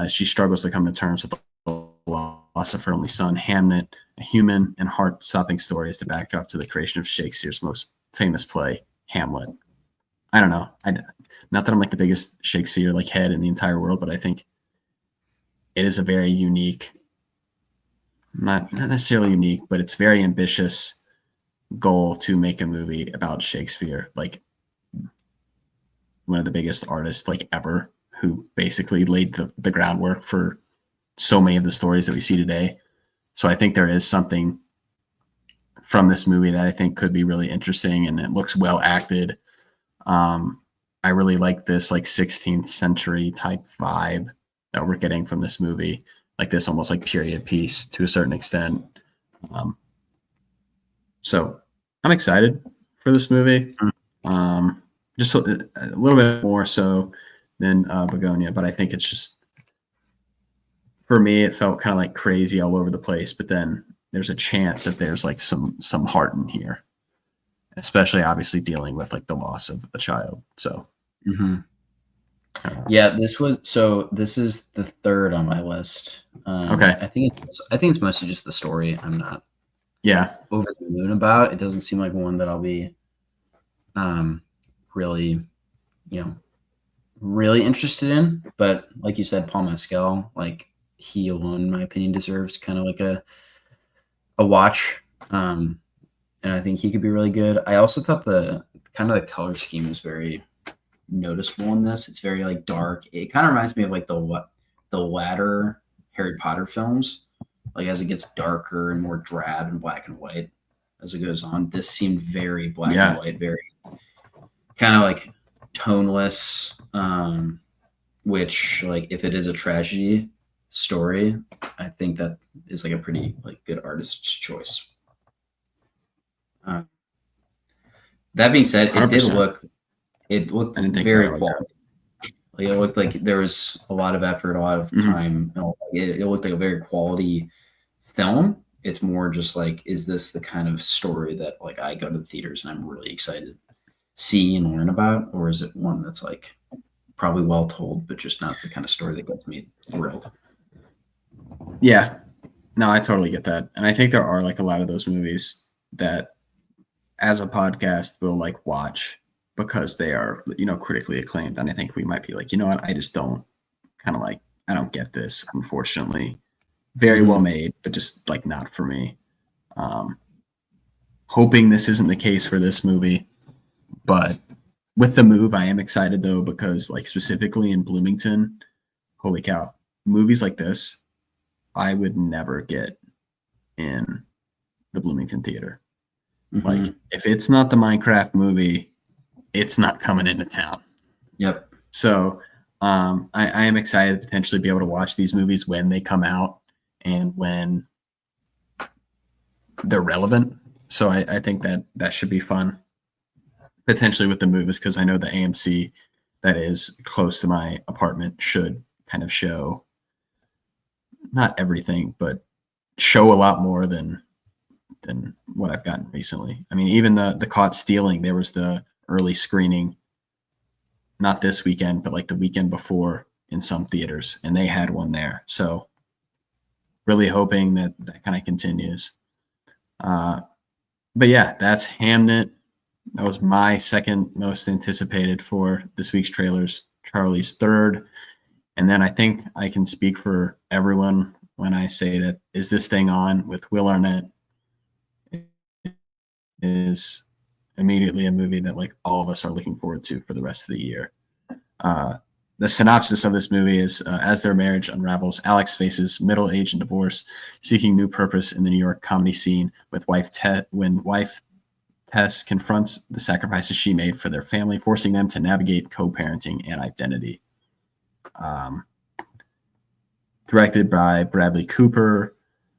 S7: She struggles to come to terms with the loss of her only son, Hamnet. A human and heart-stopping story is the backdrop to the creation of Shakespeare's most famous play, Hamlet. I don't know. Not that I'm like the biggest Shakespeare like head in the entire world, but I think it is a very unique, not necessarily unique, but it's very ambitious goal to make a movie about Shakespeare, like one of the biggest artists like ever, who basically laid the groundwork for so many of the stories that we see today. So I think there is something from this movie that I think could be really interesting, and it looks well acted. I really like this like 16th century type vibe that we're getting from this movie, like this almost like period piece to a certain extent. So I'm excited for this movie. Just a little bit more so than Begonia, but I think it's just, for me, it felt kind of like crazy all over the place. But then there's a chance that there's like some heart in here, especially obviously dealing with like the loss of a child. So
S8: Yeah, this is the third on my list.
S7: Okay.
S8: I think it's mostly just the story. I'm not
S7: Yeah.
S8: over the moon about. It doesn't seem like one that I'll be really, really interested in. But like you said, Paul Mescal, like he alone, in my opinion, deserves kind of like a watch. And I think he could be really good. I also thought the kind of the color scheme was very noticeable in this. It's very like dark. It kind of reminds me of like the latter Harry Potter films. Like as it gets darker and more drab and black and white as it goes on. This seemed very black and white, very kind of like toneless. Which like if it is a tragedy story, I think that is like a pretty like good artist's choice. That being said,
S7: 100%.
S8: it looked
S7: I didn't think
S8: very
S7: that, like,
S8: quality. Like it looked like there was a lot of effort, a lot of time. It looked like a very quality film. It's more just like, is this the kind of story that like I go to the theaters and I'm really excited to see and learn about, or is it one that's like probably well told, but just not the kind of story that gets me thrilled?
S7: Yeah. No, I totally get that. And I think there are like a lot of those movies that as a podcast we'll like watch because they are, critically acclaimed. And I think we might be like, you know what, I just don't I don't get this, unfortunately. Very well made, but just like not for me. Hoping this isn't the case for this movie, but with the move, I am excited though, because like specifically in Bloomington, holy cow, movies like this, I would never get in the Bloomington theater. Like if it's not the Minecraft movie, it's not coming into town.
S8: Yep.
S7: So I am excited to potentially be able to watch these movies when they come out and when they're relevant. So I think that should be fun, potentially with the movies, because I know the AMC that is close to my apartment should kind of show not everything, but show a lot more than what I've gotten recently. I mean, even the Caught Stealing, there was the early screening, not this weekend, but like the weekend before in some theaters, and they had one there. So really hoping that kind of continues. But yeah, that's Hamnet. That was my second most anticipated for this week's trailers. Charlie's third. And then I think I can speak for everyone when I say that Is This Thing On with Will Arnett is immediately a movie that like all of us are looking forward to for the rest of the year. The synopsis of this movie is as their marriage unravels, Alex faces middle age and divorce, seeking new purpose in the New York comedy scene with when wife Tess confronts the sacrifices she made for their family, forcing them to navigate co-parenting and identity. Directed by Bradley Cooper.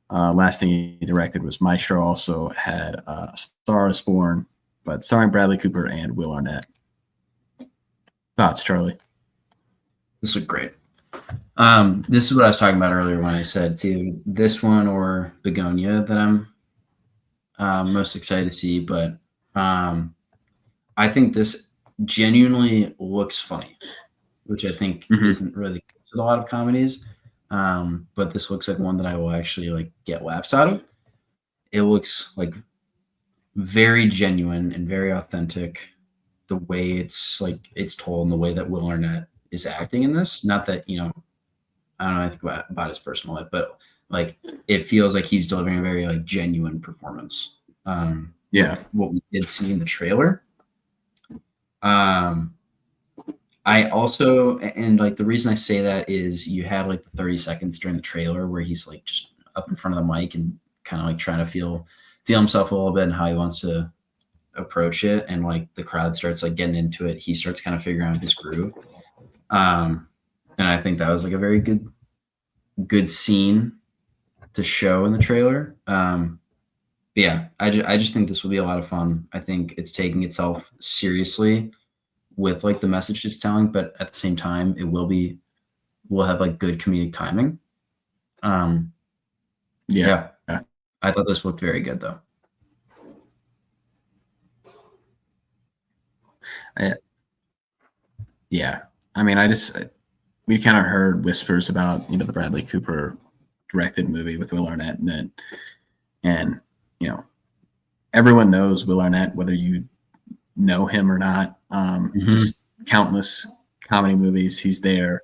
S7: Last thing he directed was Maestro. Also had Star is Born, but starring Bradley Cooper and Will Arnett. Thoughts, Charlie?
S8: This looked great. This is what I was talking about earlier when I said it's either this one or Begonia that I'm most excited to see. But I think this genuinely looks funny, which I think isn't really with a lot of comedies. But this looks like one that I will actually like get laughs out of. It looks like very genuine and very authentic. The way it's told and the way that Will Arnett is acting in this. Not that, I don't know anything about his personal life, but like it feels like he's delivering a very like genuine performance. What we did see in the trailer. I also, and like the reason I say that is you had like the 30 seconds during the trailer where he's like just up in front of the mic and kind of like trying to feel himself a little bit and how he wants to approach it. And like the crowd starts like getting into it. He starts kind of figuring out his groove. And I think that was like a very good scene to show in the trailer. Yeah, I just think this will be a lot of fun. I think it's taking itself seriously with like the message it's telling, but at the same time, we'll have like good comedic timing. Yeah. I thought this looked very good though.
S7: Yeah. I mean, we kind of heard whispers about, the Bradley Cooper directed movie with Will Arnett in it. And, everyone knows Will Arnett, whether you know him or not. Just countless comedy movies. He's there.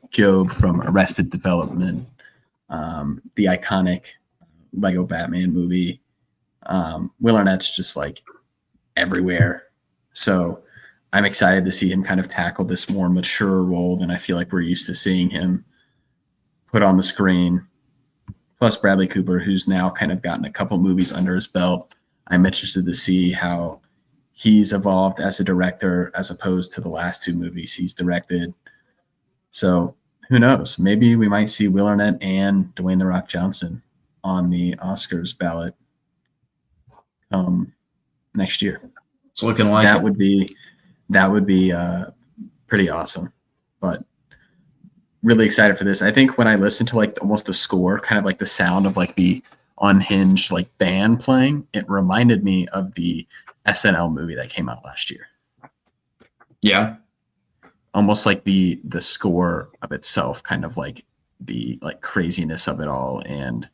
S7: Job from Arrested Development, the iconic Lego Batman movie. Will Arnett's just like everywhere. So I'm excited to see him kind of tackle this more mature role than I feel like we're used to seeing him put on the screen. Plus Bradley Cooper, who's now kind of gotten a couple movies under his belt. I'm interested to see how he's evolved as a director as opposed to the last two movies he's directed. So who knows? Maybe we might see Will Arnett and Dwayne "The Rock" Johnson on the Oscars ballot next year.
S8: It's looking like
S7: that would be pretty awesome. But really excited for this. I think when I listened to like almost the score, kind of like the sound of like the unhinged like band playing, it reminded me of the SNL movie that came out last year.
S8: Yeah.
S7: Almost like the score of itself, kind of like the like craziness of it all and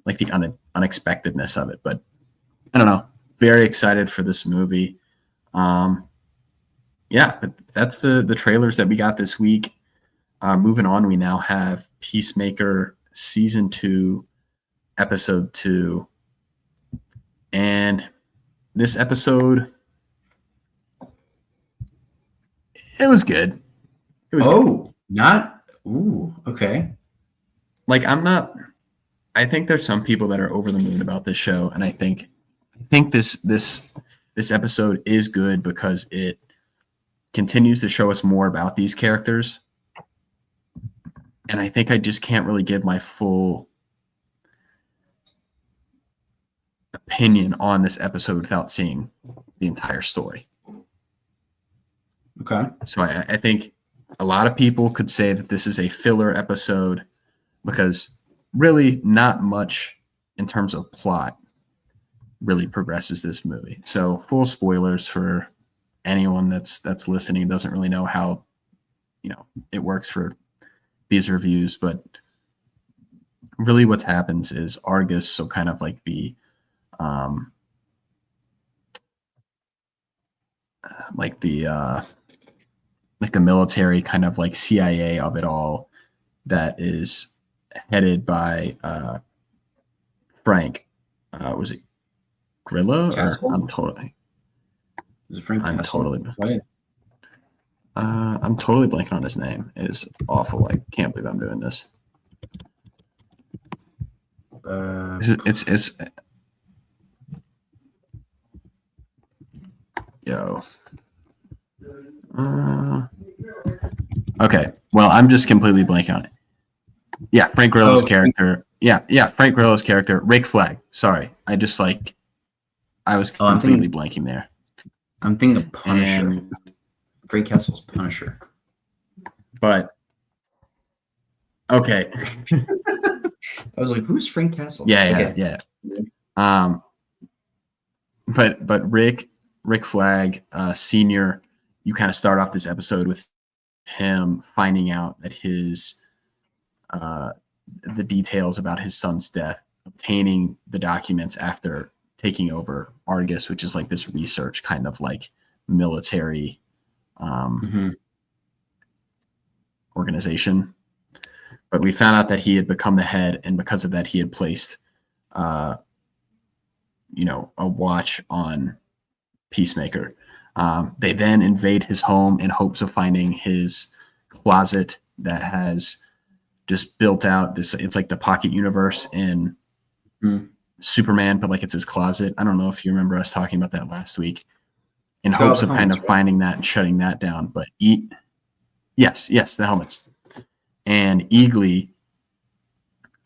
S7: like the unexpectedness of it. But I don't know. Very excited for this movie. Yeah, but that's the trailers that we got this week. Moving on, we now have Peacemaker Season 2, Episode 2. And this episode, it was good. It was
S8: okay.
S7: Like I think there's some people that are over the moon about this show, and I think this episode is good because it continues to show us more about these characters. And I think I just can't really give my full opinion on this episode without seeing the entire story.
S8: Okay.
S7: So I think a lot of people could say that this is a filler episode because really not much in terms of plot really progresses this movie. So full spoilers for anyone that's listening, doesn't really know how, it works for these reviews, but really what happens is Argus, so kind of like the like the military kind of like CIA of it all, that is headed by Frank. Was it Grillo?
S8: Castle?
S7: Or
S8: Is it Frank
S7: I'm
S8: Castle?
S7: totally
S8: Right.
S7: I'm totally blanking on his name. It is awful. I can't believe I'm doing this. It's yo. Okay. Well, I'm just completely blanking on it. Yeah, Frank Grillo's character. Yeah, Frank Grillo's character, Rick Flag. Sorry, I was completely blanking there.
S8: I'm thinking of Punisher.
S7: And,
S8: Frank Castle's Punisher.
S7: but okay.
S8: I was like, who's Frank Castle?
S7: Yeah. But Rick Flag, Senior, you kind of start off this episode with him finding out that his the details about his son's death, obtaining the documents after taking over Argus, which is like this research kind of like military organization. But we found out that he had become the head, and because of that, he had placed, a watch on Peacemaker. They then invade his home in hopes of finding his closet that has just built out this. It's like the pocket universe in Superman, but like it's his closet. I don't know if you remember us talking about that last week. In hopes of kind of finding that and shutting that down. But yes, the helmets. And Eagly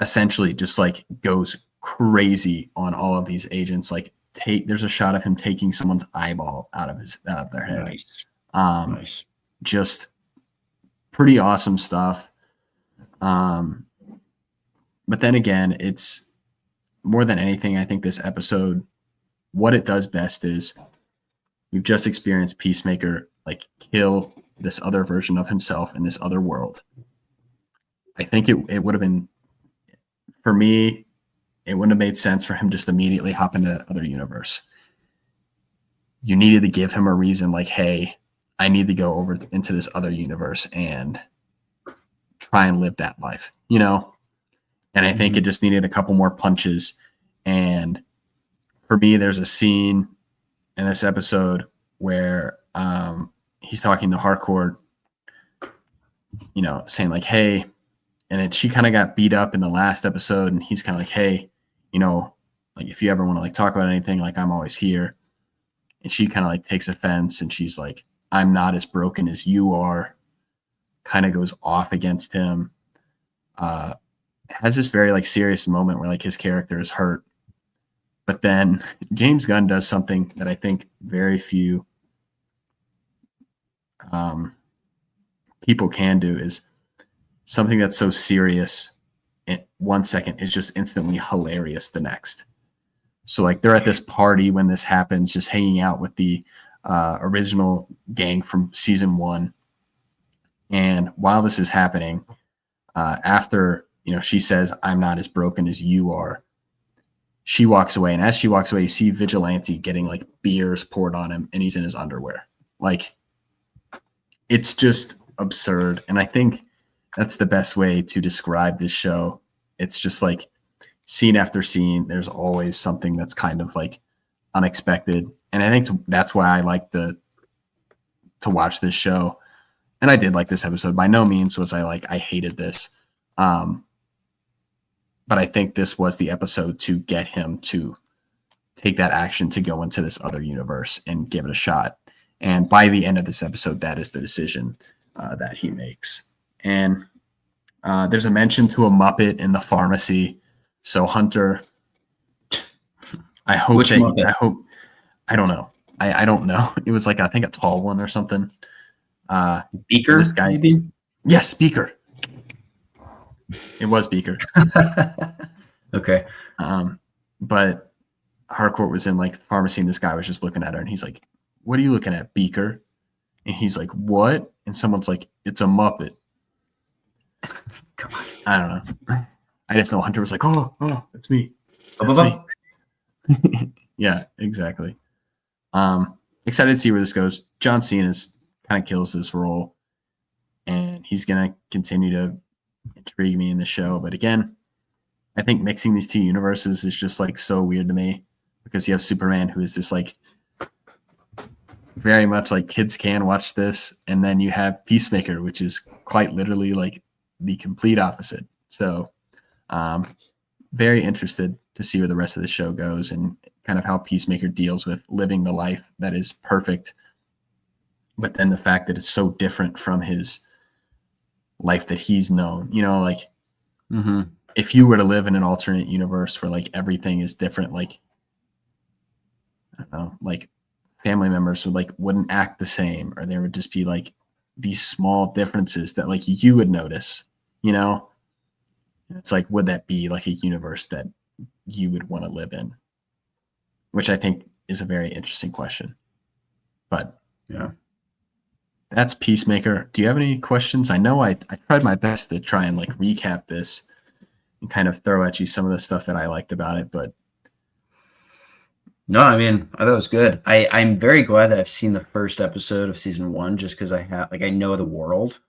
S7: essentially just like goes crazy on all of these agents. Like there's a shot of him taking someone's eyeball out of their head.
S8: Nice.
S7: Just pretty awesome stuff. But then again, it's more than anything, I think this episode, what it does best is we've just experienced Peacemaker like kill this other version of himself in this other world. I think it would have been, for me, it wouldn't have made sense for him just immediately hop into other universe. You needed to give him a reason like, hey, I need to go over into this other universe and try and live that life, And I think it just needed a couple more punches. And for me, there's a scene in this episode where he's talking to Harcourt, saying like, hey, and she kind of got beat up in the last episode, and he's kind of like, hey, like if you ever want to like talk about anything, like I'm always here. And she kind of like takes offense, and she's like, I'm not as broken as you are, kind of goes off against him. Has this very like serious moment where like his character is hurt. But then James Gunn does something that I think very few people can do, is something that's so serious in 1 second is just instantly hilarious the next. So like they're at this party when this happens, just hanging out with the original gang from season 1. And while this is happening, after, she says, I'm not as broken as you are, she walks away. And as she walks away, you see Vigilante getting like beers poured on him, and he's in his underwear. Like, it's just absurd. And I think that's the best way to describe this show. It's just like scene after scene, there's always something that's kind of like unexpected. And I think that's why I like to watch this show. And I did like this episode. By no means was I hated this. But I think this was the episode to get him to take that action to go into this other universe and give it a shot. And by the end of this episode, that is the decision that he makes. And there's a mention to a Muppet in the pharmacy. So Hunter I hope
S8: Which
S7: they.
S8: Muppet?
S7: I don't know. I don't know. It was like I think a tall one or something.
S8: Beaker,
S7: this guy.
S8: maybe?
S7: Yes, Beaker. It was Beaker.
S8: Okay.
S7: But Harcourt was in like the pharmacy, and this guy was just looking at her, and he's like, "What are you looking at, Beaker?" And he's like, "What?" And someone's like, "It's a Muppet."
S8: God.
S7: I don't know. I just know Hunter was like, "Oh, that's me. That's
S8: Ba-ba-ba.
S7: me." Yeah, exactly. Excited to see where this goes. John Cena kind of kills this role, and he's gonna continue to intrigue me in the show. But again, I think mixing these two universes is just like so weird to me because you have Superman, who is this like very much like kids can watch this, and then you have Peacemaker, which is quite literally like the complete opposite. So very interested to see where the rest of the show goes and kind of how Peacemaker deals with living the life that is perfect, but then the fact that it's so different from his life that he's known. You know, like if you were to live in an alternate universe where like everything is different, like I don't know, like family members wouldn't act the same, or there would just be like these small differences that like you would notice, you know? It's like, would that be like a universe that you would want to live in? Which I think is a very interesting question. But
S8: Yeah.
S7: that's Peacemaker. Do you have any questions? I know I tried my best to try and like recap this and kind of throw at you some of the stuff that I liked about it, but
S8: No, I mean, I thought it was good. I'm very glad that I've seen the first episode of season 1 just because I know the world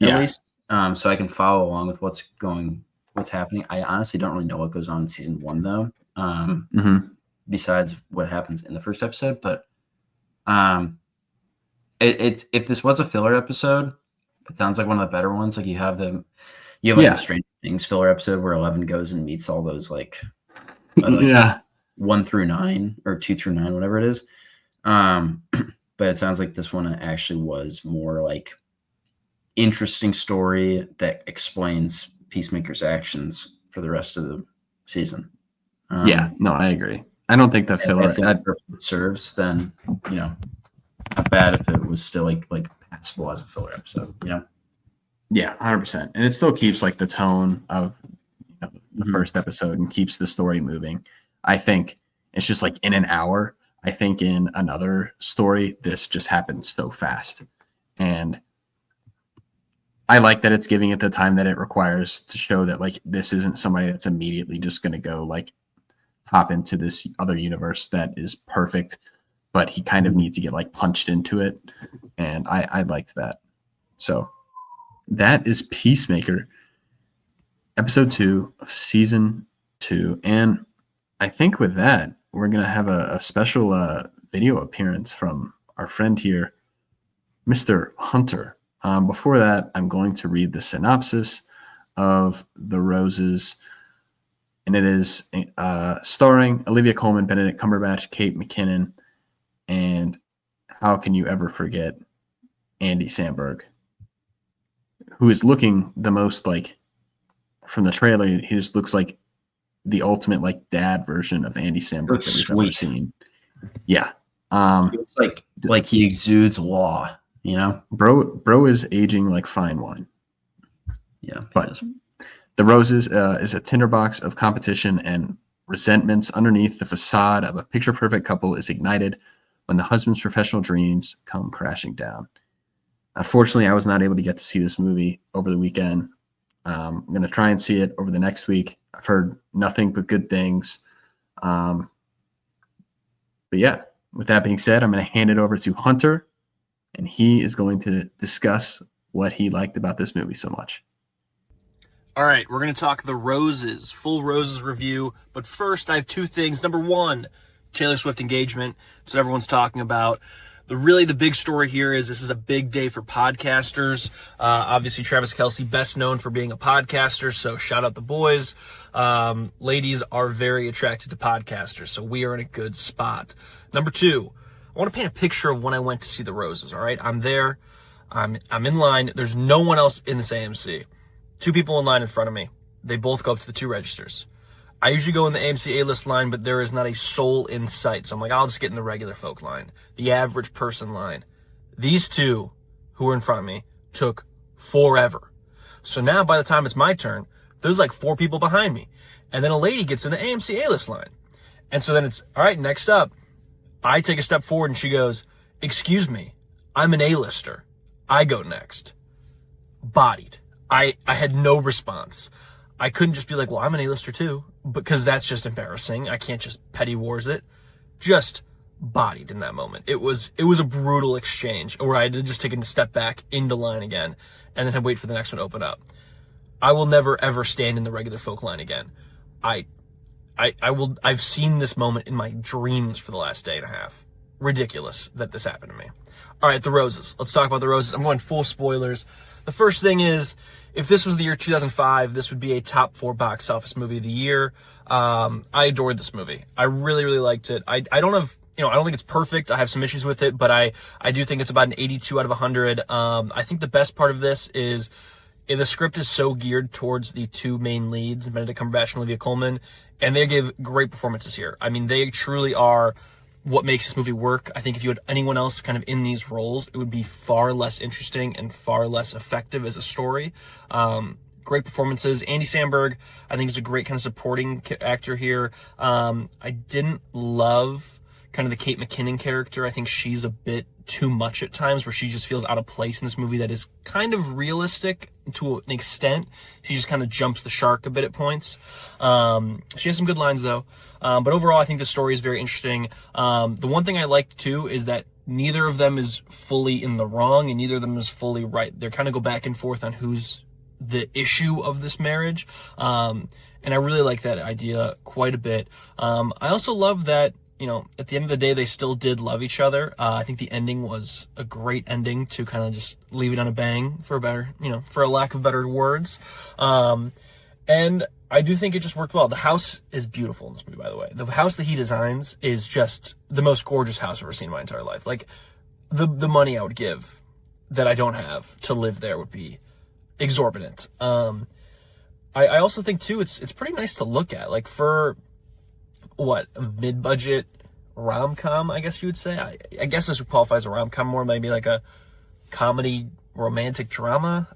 S8: at
S7: Yeah.
S8: least. So I can follow along with what's happening. I honestly don't really know what goes on in season 1 though. Besides what happens in the first episode. But if this was a filler episode, it sounds like one of the better ones. Like you have the Stranger Things filler episode where 11 goes and meets all those like 1 through 9 or 2 through 9, whatever it is. But it sounds like this one actually was more like interesting story that explains Peacemaker's actions for the rest of the season.
S7: No, I agree. I don't think that filler
S8: if that purpose it serves, then not bad if it was still like passable as a filler episode,
S7: Yeah, 100%. And it still keeps like the tone of the first episode and keeps the story moving. I think it's just like in an hour. I think in another story, this just happens so fast. And I like that it's giving it the time that it requires to show that like this isn't somebody that's immediately just going to go like hop into this other universe that is perfect, but he kind of needs to get like punched into it. And I liked that. So that is Peacemaker, episode 2 of season 2. And I think with that, we're going to have a special video appearance from our friend here, Mr. Hunter. Before that, I'm going to read the synopsis of The Roses, and it is starring Olivia Colman, Benedict Cumberbatch, Kate McKinnon, and how can you ever forget Andy Samberg, who is looking the most like, from the trailer, he just looks like the ultimate like dad version of Andy Samberg that we've ever seen. Yeah.
S8: He looks like he exudes law,
S7: Bro is aging like fine wine.
S8: Yeah.
S7: But The Roses is a tinderbox of competition and resentments underneath the facade of a picture-perfect couple is ignited when the husband's professional dreams come crashing down. Unfortunately, I was not able to get to see this movie over the weekend. I'm going to try and see it over the next week. I've heard nothing but good things. But yeah, with that being said, I'm going to hand it over to Hunter, and he is going to discuss what he liked about this movie so much.
S3: All right, we're going to talk The Roses, full Roses review. But first, I have 2 things. Number 1, Taylor Swift engagement. That's what everyone's talking about. The big story here is this is a big day for podcasters. Obviously, Travis Kelce, best known for being a podcaster, so shout out the boys. Ladies are very attracted to podcasters, so we are in a good spot. Number 2, I want to paint a picture of when I went to see The Roses, all right? I'm there. I'm in line. There's no one else in this AMC. 2 people in line in front of me. They both go up to the 2 registers. I usually go in the AMC A-list line, but there is not a soul in sight. So I'm like, I'll just get in the regular folk line, the average person line. These two who were in front of me took forever. So now by the time it's my turn, there's like 4 people behind me. And then a lady gets in the AMC A-list line. And so then it's, all right, next up, I take a step forward and she goes, excuse me, I'm an A-lister. I go next. Bodied. I had no response. I couldn't just be like, well, I'm an A-lister too, because that's just embarrassing. I can't just petty wars it. Just bodied in that moment. It was a brutal exchange where I had to just take a step back into line again and then wait for the next one to open up. I will never ever stand in the regular folk line again. I've seen this moment in my dreams for the last day and a half. Ridiculous that this happened to me. All right, the roses. Let's talk about the roses. I'm going full spoilers. The first thing is, if this was the year 2005, this would be a top 4 box office movie of the year. I adored this movie. I really, really liked it. I don't have, I don't think it's perfect. I have some issues with it, but I do think it's about an 82 out of 100. I think the best part of this is the script is so geared towards the 2 main leads, Benedict Cumberbatch and Olivia Colman, and they give great performances here. I mean, they truly are what makes this movie work. I think if you had anyone else kind of in these roles, it would be far less interesting and far less effective as a story. Great performances. Andy Samberg, I think, is a great kind of supporting actor here. I didn't love kind of the Kate McKinnon character. I think she's a bit too much at times, where she just feels out of place in this movie that is kind of realistic to an extent. She just kind of jumps the shark a bit at points. She has some good lines though. But overall, I think the story is very interesting. The one thing I like too is that neither of them is fully in the wrong and neither of them is fully right. They kind of go back and forth on who's the issue of this marriage. And I really like that idea quite a bit. I also love that, at the end of the day, they still did love each other. I think the ending was a great ending to kind of just leave it on a bang, for a lack of better words. And I do think it just worked well. The house is beautiful in this movie, by the way. The house that he designs is just the most gorgeous house I've ever seen in my entire life. Like, the money I would give that I don't have to live there would be exorbitant. I also think too, it's pretty nice to look at. Like, for a mid-budget rom-com, I guess you would say. I guess this would qualify as a rom-com more, maybe like a comedy romantic drama.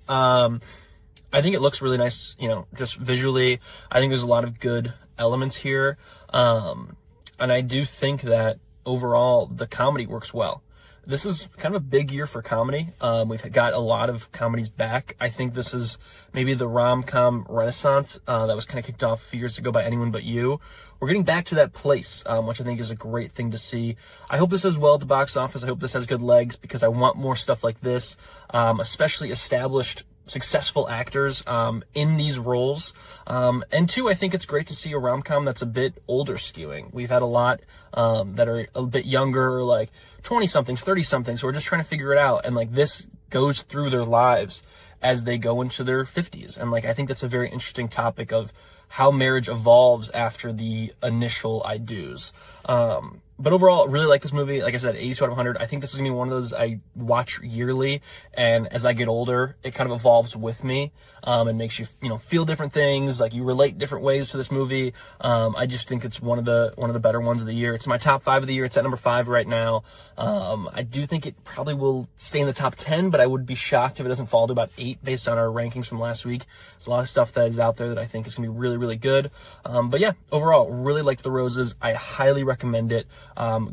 S3: I think it looks really nice, just visually. I think there's a lot of good elements here. And I do think that overall the comedy works well. This is kind of a big year for comedy. We've got a lot of comedies back. I think this is maybe the rom-com renaissance that was kind of kicked off a few years ago by Anyone But You. We're getting back to that place, which I think is a great thing to see. I hope this does well at the box office. I hope this has good legs because I want more stuff like this, especially established successful actors in these roles. And two, I think it's great to see a rom-com that's a bit older skewing. We've had a lot that are a bit younger, like 20-somethings, 30-somethings, who are just trying to figure it out. And like this goes through their lives as they go into their 50s. And like I think that's a very interesting topic of how marriage evolves after the initial I do's. But overall, really like this movie. Like I said, 82 out of 100. I think this is going to be one of those I watch yearly. And as I get older, it kind of evolves with me. And makes you, feel different things. Like you relate different ways to this movie. I just think it's one of the better ones of the year. It's my top 5 of the year. It's at number 5 right now. I do think it probably will stay in the top 10, but I would be shocked if it doesn't fall to about 8 based on our rankings from last week. There's a lot of stuff that is out there that I think is going to be really, really good. But yeah, overall, really liked The Roses. I highly recommend it.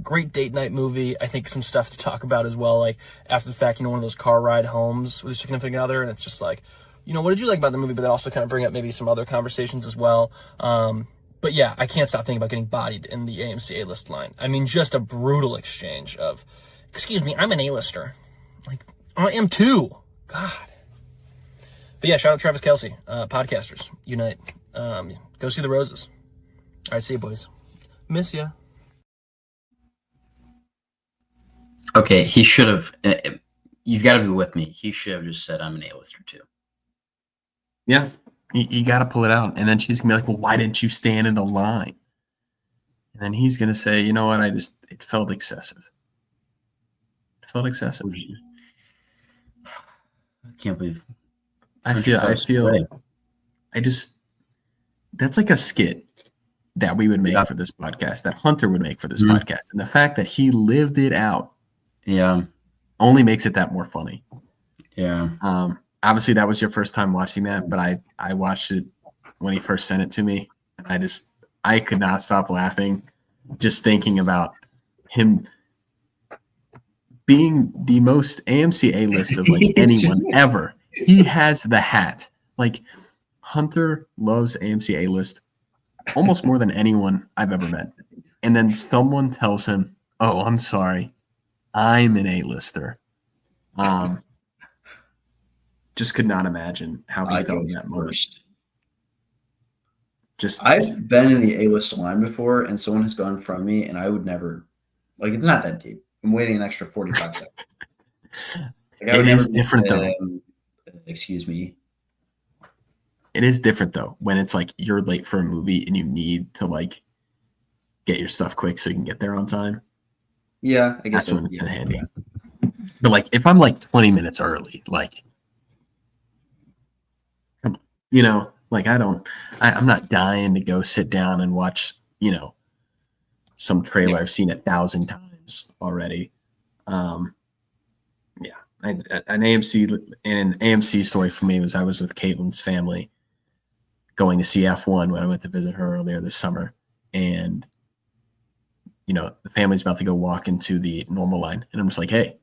S3: Great date night movie. I think some stuff to talk about as well. Like after the fact, one of those car ride homes with your significant other, and it's just like, what did you like about the movie? But then also kind of bring up maybe some other conversations as well. But yeah, I can't stop thinking about getting bodied in the AMC A-list line. I mean, just a brutal exchange of, excuse me, I'm an A-lister. Like, I am too. God. But yeah, shout out Travis Kelce. Podcasters, unite. Go see The Roses. All right, see you, boys. Miss ya.
S8: Okay, he should have. You've got to be with me. He should have just said, I'm an A-lister too.
S7: Yeah, you got to pull it out. And then she's going to be like, well, why didn't you stand in the line? And then he's going to say, you know what? It felt excessive. It felt excessive.
S8: I can't believe.
S7: That's like a skit. that we would make for this podcast, that Hunter would make for this podcast. And the fact that he lived it out only makes it that more funny.
S8: Yeah.
S7: Obviously, that was your first time watching that, but I watched it when he first sent it to me. And I could not stop laughing just thinking about him being the most AMC A-list of like anyone ever. He has the hat. Like, Hunter loves AMC A-list almost more than anyone I've ever met. And then someone tells him, "Oh, I'm sorry, I'm an A-lister." Just could not imagine how he felt in that moment.
S8: I've been in the A-list line before, and someone has gone from me, and I would never, like, it's not that deep. I'm waiting an extra 45 seconds. Like,
S7: it is different, though.
S8: Excuse me.
S7: It is different, though, when it's like you're late for a movie and you need to, like, get your stuff quick so you can get there on time.
S8: Yeah, I guess
S7: that's when it's handy. But, like, if I'm, like, 20 minutes early, like, you know, like, I'm not dying to go sit down and watch, you know, some trailer I've seen 1,000 times already. An AMC story for me was I was with Caitlin's family going to see F1 when I went to visit her earlier this summer. And, you know, the family's about to go walk into the normal line. And I'm just like, hey,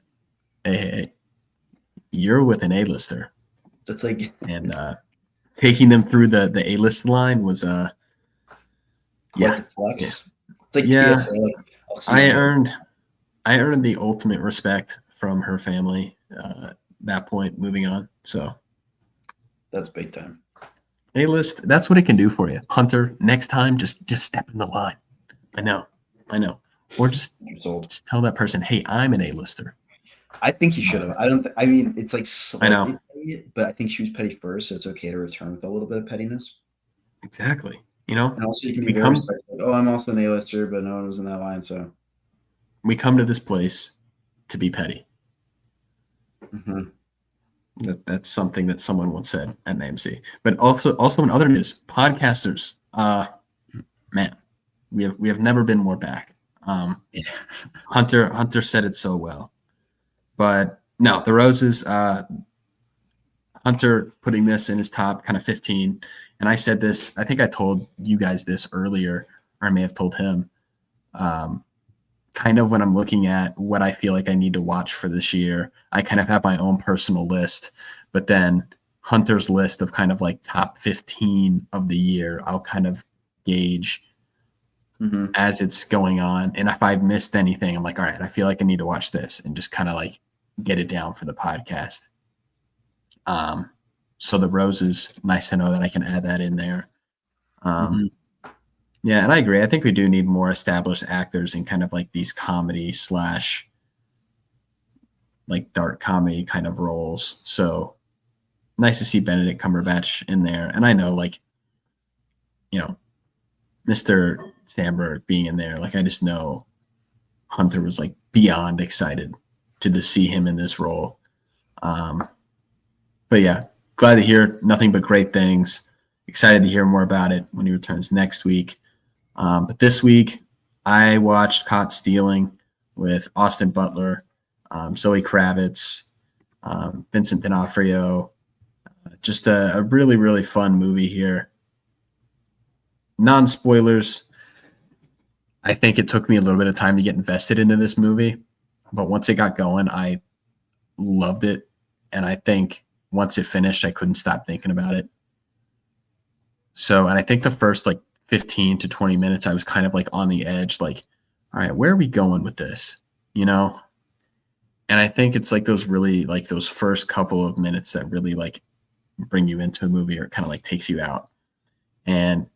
S7: you're with an A-lister.
S8: That's like,
S7: and taking them through the A-list line was
S8: quite a flex.
S7: Yeah.
S8: It's like PSA,
S7: like, I earned the ultimate respect from her family that point moving on. So
S8: that's big time.
S7: A-list, that's what it can do for you. Hunter, next time just step in the line. I know. Or just tell that person, hey, I'm an A-lister.
S8: I think you should have. I mean, it's like
S7: I know,
S8: petty, but I think she was petty first, so it's okay to return with a little bit of pettiness.
S7: Exactly. You know,
S8: and also you can be very respectful. Like, oh, I'm also an A-lister, but no one was in that line, so
S7: we come to this place to be petty.
S8: Mm-hmm.
S7: That's something that someone once said at an AMC. But also in other news, podcasters, man, we have never been more back. Hunter said it so well. But no, the Roses, Hunter putting this in his top kind of 15. And I said this, I think I told you guys this earlier, or I may have told him. Kind of when I'm looking at what I feel like I need to watch for this year, I kind of have my own personal list, but then Hunter's list of kind of like top 15 of the year, I'll kind of gauge as it's going on. And if I've missed anything, I'm like, all right, I feel like I need to watch this and just kind of like get it down for the podcast. So the Roses, nice to know that I can add that in there. Yeah, and I agree. I think we do need more established actors in kind of like these comedy / like dark comedy kind of roles. So nice to see Benedict Cumberbatch in there. And I know, like, you know, Mr. Sandberg being in there, like, I just know Hunter was like beyond excited to just see him in this role. But yeah, glad to hear nothing but great things. Excited to hear more about it when he returns next week. But this week, I watched Caught Stealing with Austin Butler, Zoe Kravitz, Vincent D'Onofrio. Just a really, really fun movie here. Non-spoilers. I think it took me a little bit of time to get invested into this movie. But once it got going, I loved it. And I think once it finished, I couldn't stop thinking about it. So, and I think the first like 15 to 20 minutes, I was kind of like on the edge, like, all right, where are we going with this? You know? And I think it's like those really, like those first couple of minutes that really like bring you into a movie or kind of like takes you out. And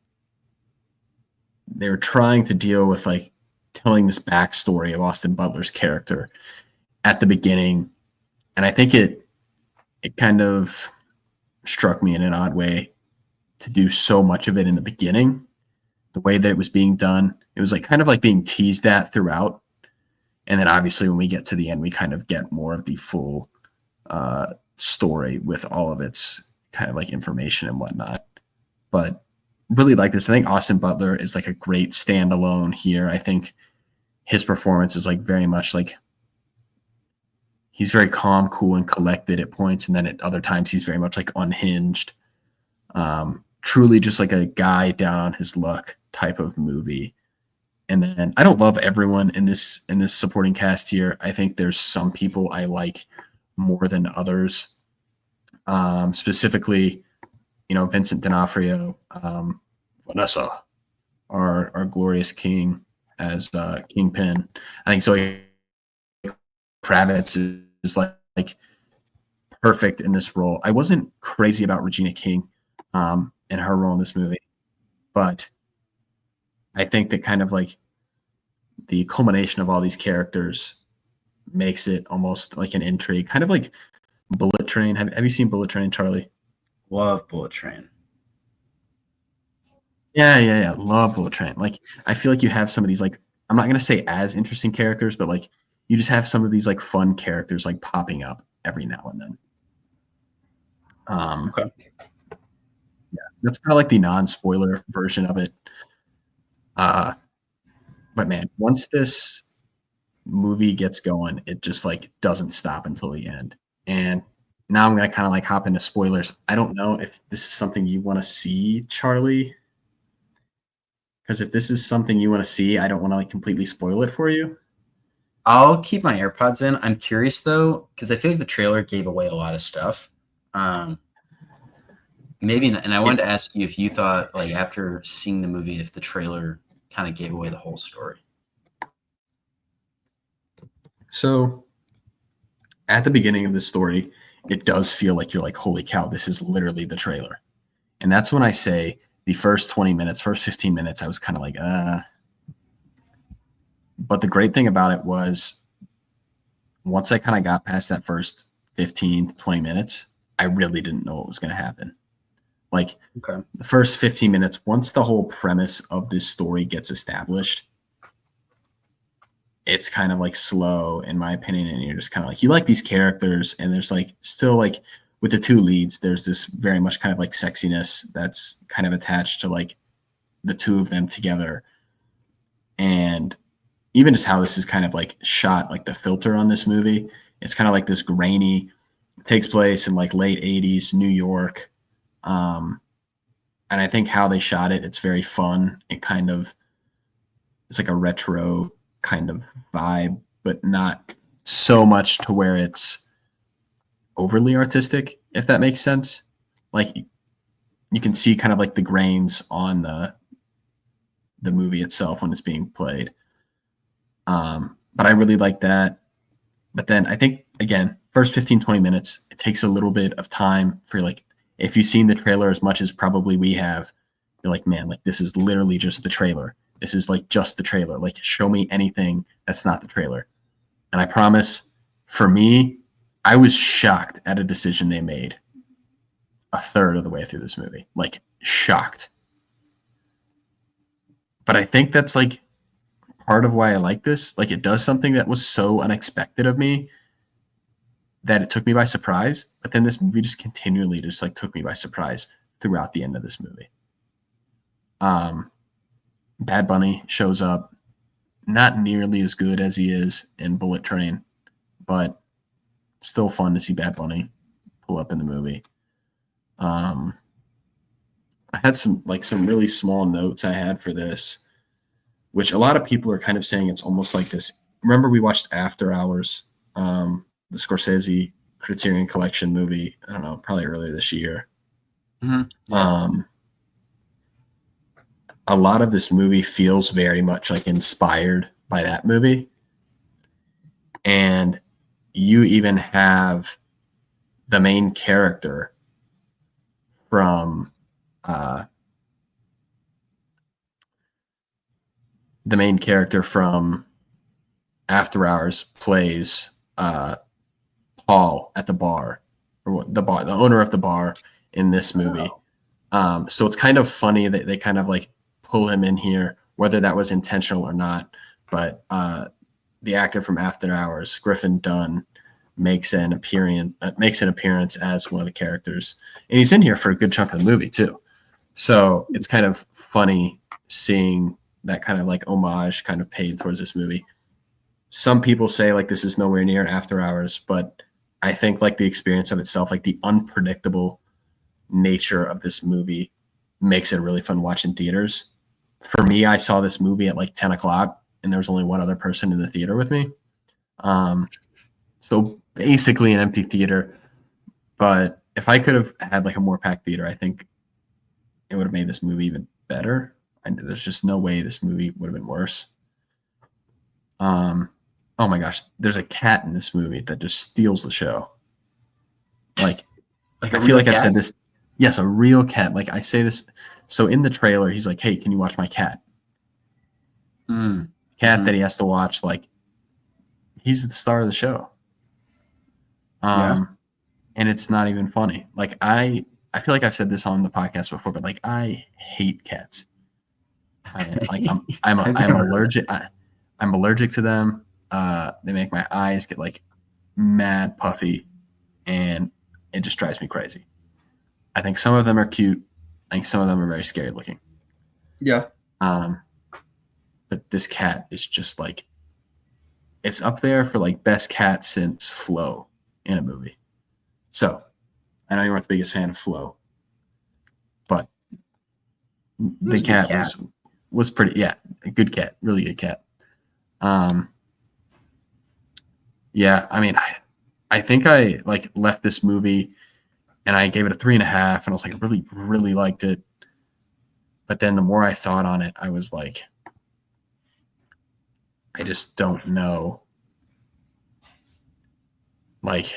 S7: they're trying to deal with like telling this backstory of Austin Butler's character at the beginning. And I think it kind of struck me in an odd way to do so much of it in the beginning. The way that it was being done, it was like kind of like being teased at throughout. And then obviously when we get to the end, we kind of get more of the full story with all of its kind of like information and whatnot. But really like this. I think Austin Butler is like a great standalone here. I think his performance is like very much like he's very calm, cool, and collected at points, and then at other times he's very much like unhinged. Truly just like a guy down on his luck type of movie. And then I don't love everyone in this supporting cast here. I think there's some people I like more than others. Specifically, Vincent D'Onofrio, Vanessa, our glorious king as Kingpin. I think Zoe Kravitz is like perfect in this role. I wasn't crazy about Regina King and her role in this movie, but I think that kind of like the culmination of all these characters makes it almost like an intrigue, kind of like Bullet Train. Have you seen Bullet Train, Charlie?
S8: Love Bullet Train.
S7: Yeah. Love Bullet Train. Like, I feel like you have some of these, like, I'm not going to say as interesting characters, but like you just have some of these like fun characters like popping up every now and then.
S8: Okay.
S7: Yeah, that's kind of like the non-spoiler version of it. But man, once this movie gets going, it just like doesn't stop until the end. And now I'm going to kind of like hop into spoilers. I don't know if this is something you want to see, Charlie. Because if this is something you want to see, I don't want to like completely spoil it for you.
S8: I'll keep my AirPods in. I'm curious though, because I feel like the trailer gave away a lot of stuff. Maybe, and I wanted to ask you if you thought, like, after seeing the movie, if the trailer kind of gave away the whole story.
S7: So at the beginning of the story, it does feel like you're like, holy cow, this is literally the trailer. And that's when I say the first 20 minutes, first 15 minutes, I was kind of like, But the great thing about it was once I kind of got past that first 15 to 20 minutes, I really didn't know what was going to happen. Like the first 15 minutes, once the whole premise of this story gets established, it's kind of like slow in my opinion. And you're just kind of like, you like these characters, and there's like still like with the two leads, there's this very much kind of like sexiness that's kind of attached to like the two of them together. And even just how this is kind of like shot, like the filter on this movie, it's kind of like this grainy, it takes place in like late 80s New York. And I think how they shot it, it's very fun. It's like a retro kind of vibe, but not so much to where it's overly artistic, if that makes sense. Like you can see kind of like the grains on the movie itself when it's being played. But I really like that. But then I think, again, first 15, 20 minutes, it takes a little bit of time for like, if you've seen the trailer as much as probably we have, you're like, man, like this is literally just the trailer. This is like just the trailer. Like show me anything that's not the trailer. And I promise, for me, I was shocked at a decision they made a third of the way through this movie. Like shocked. But I think that's like part of why I like this. Like it does something that was so unexpected of me that it took me by surprise. But then this movie just continually just like took me by surprise throughout the end of this movie. Bad Bunny shows up, not nearly as good as he is in Bullet Train, but still fun to see Bad Bunny pull up in the movie. I had some really small notes I had for this, which a lot of people are kind of saying it's almost like this. Remember we watched After Hours, the Scorsese Criterion Collection movie, I don't know, probably earlier this year.
S8: Mm-hmm. Yeah.
S7: A lot of this movie feels very much like inspired by that movie. And you even have the main character from After Hours plays Paul at the bar, or the owner of the bar in this movie. So it's kind of funny that they kind of like pull him in here, whether that was intentional or not. But the actor from After Hours, Griffin Dunn, makes an appearance as one of the characters, and he's in here for a good chunk of the movie too. So it's kind of funny seeing that kind of like homage kind of paid towards this movie. Some people say like this is nowhere near After Hours, but I think like the experience of itself, like the unpredictable nature of this movie makes it really fun watch in theaters. For me, I saw this movie at like 10 o'clock and there was only one other person in the theater with me. So basically an empty theater. But if I could have had like a more packed theater, I think it would have made this movie even better. And there's just no way this movie would have been worse. Oh my gosh, there's a cat in this movie that just steals the show. Like I feel like I've said this. Yes, a real cat. Like I say this. So in the trailer, he's like, "Hey, can you watch my cat?" Cat that he has to watch. Like he's the star of the show. And it's not even funny. Like I feel like I've said this on the podcast before, but like I hate cats. I'm allergic. I'm allergic to them. They make my eyes get like mad puffy, and it just drives me crazy. I think some of them are cute. I think some of them are very scary looking.
S8: Yeah.
S7: But this cat is just like, it's up there for like best cat since Flo in a movie. So I know you weren't the biggest fan of Flo, but the cat was pretty, yeah, a good cat, really good cat. Yeah, I mean, I think I like left this movie and I gave it a 3.5, and I was like, really, really liked it. But then the more I thought on it, I was like, I just don't know. Like,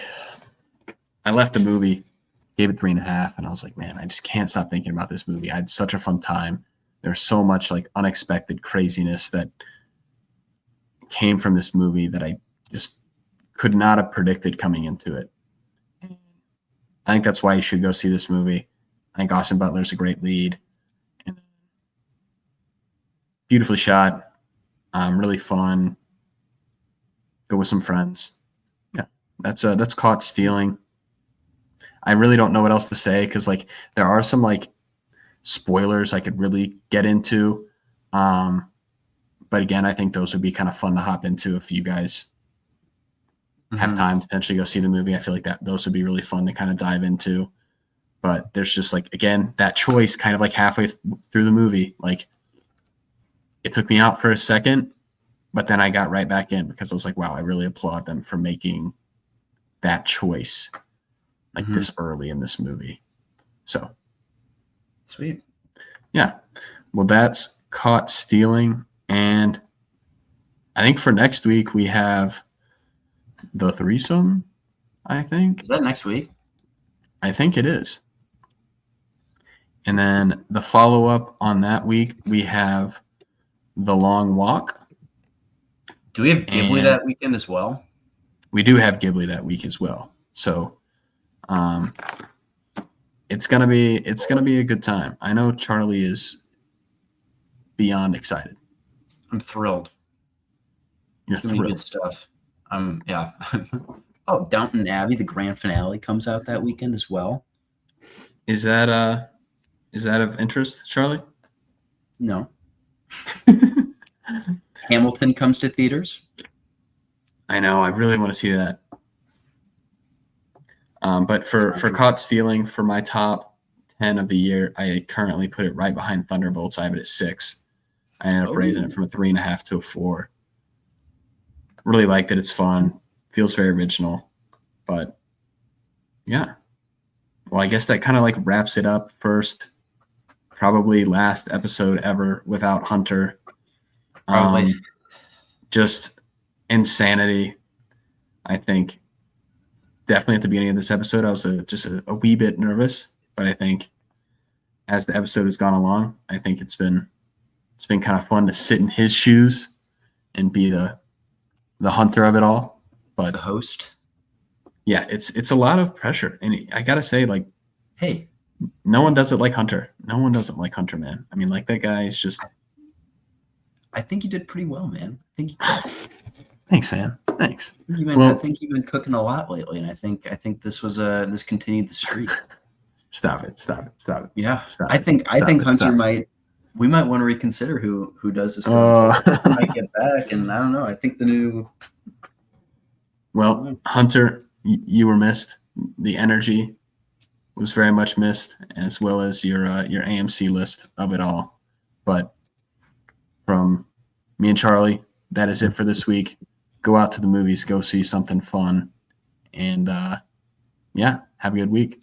S7: I left the movie, gave it 3.5, and I was like, man, I just can't stop thinking about this movie. I had such a fun time. There's so much like unexpected craziness that came from this movie that I just could not have predicted coming into it. I think that's why you should go see this movie. I think Austin Butler's a great lead. And beautifully shot, really fun. Go with some friends. Yeah, that's Caught Stealing. I really don't know what else to say because like there are some like spoilers I could really get into. But again, I think those would be kind of fun to hop into if you guys have time to potentially go see the movie. I feel like that those would be really fun to kind of dive into. But there's just like, again, that choice kind of like halfway through the movie. Like it took me out for a second, but then I got right back in because I was like, wow, I really applaud them for making that choice like this early in this movie. So
S8: sweet.
S7: Yeah. Well, that's Caught Stealing. And I think for next week we have The Threesome, I think.
S8: Is that next week?
S7: I think it is. And then the follow-up on that week, we have The Long Walk.
S8: Do we have Ghibli that weekend as well?
S7: We do have Ghibli that week as well. So it's gonna be a good time. I know Charlie is beyond excited.
S8: I'm thrilled.
S7: You're thrilled.
S8: Good stuff. Yeah. Oh, Downton Abbey, the grand finale comes out that weekend as well.
S7: Is that of interest, Charlie?
S8: No. Hamilton comes to theaters.
S7: I know. I really want to see that. But for Caught Stealing, for my top 10 of the year, I currently put it right behind Thunderbolts. I have it at 6. I ended up raising it from a 3.5 to a 4. Really liked it. It's fun. Feels very original. But yeah. Well, I guess that kind of like wraps it up. First, probably last episode ever without Hunter.
S8: Probably.
S7: Just insanity. I think definitely at the beginning of this episode, I was just a wee bit nervous, but I think as the episode has gone along, I think it's been kind of fun to sit in his shoes and be the hunter of it all. But
S8: the host.
S7: Yeah, it's a lot of pressure. And I gotta say, like,
S8: hey,
S7: no one does it like Hunter. No one doesn't like Hunter, man. I mean, like that guy is just.
S8: I think you did pretty well, man.
S7: Thanks, man. Thanks.
S8: I think you've been cooking a lot lately, and I think this continued the streak.
S7: Stop it. Stop it. Stop it.
S8: Yeah,
S7: Stop
S8: I
S7: it.
S8: think
S7: Stop it.
S8: Hunter
S7: Stop it.
S8: might. We might want to reconsider who does this.
S7: Uh,
S8: Might get back, and I don't know. I think the new.
S7: Well, Hunter, you were missed. The energy was very much missed, as well as your AMC list of it all. But from me and Charlie, that is it for this week. Go out to the movies, go see something fun, and yeah, have a good week.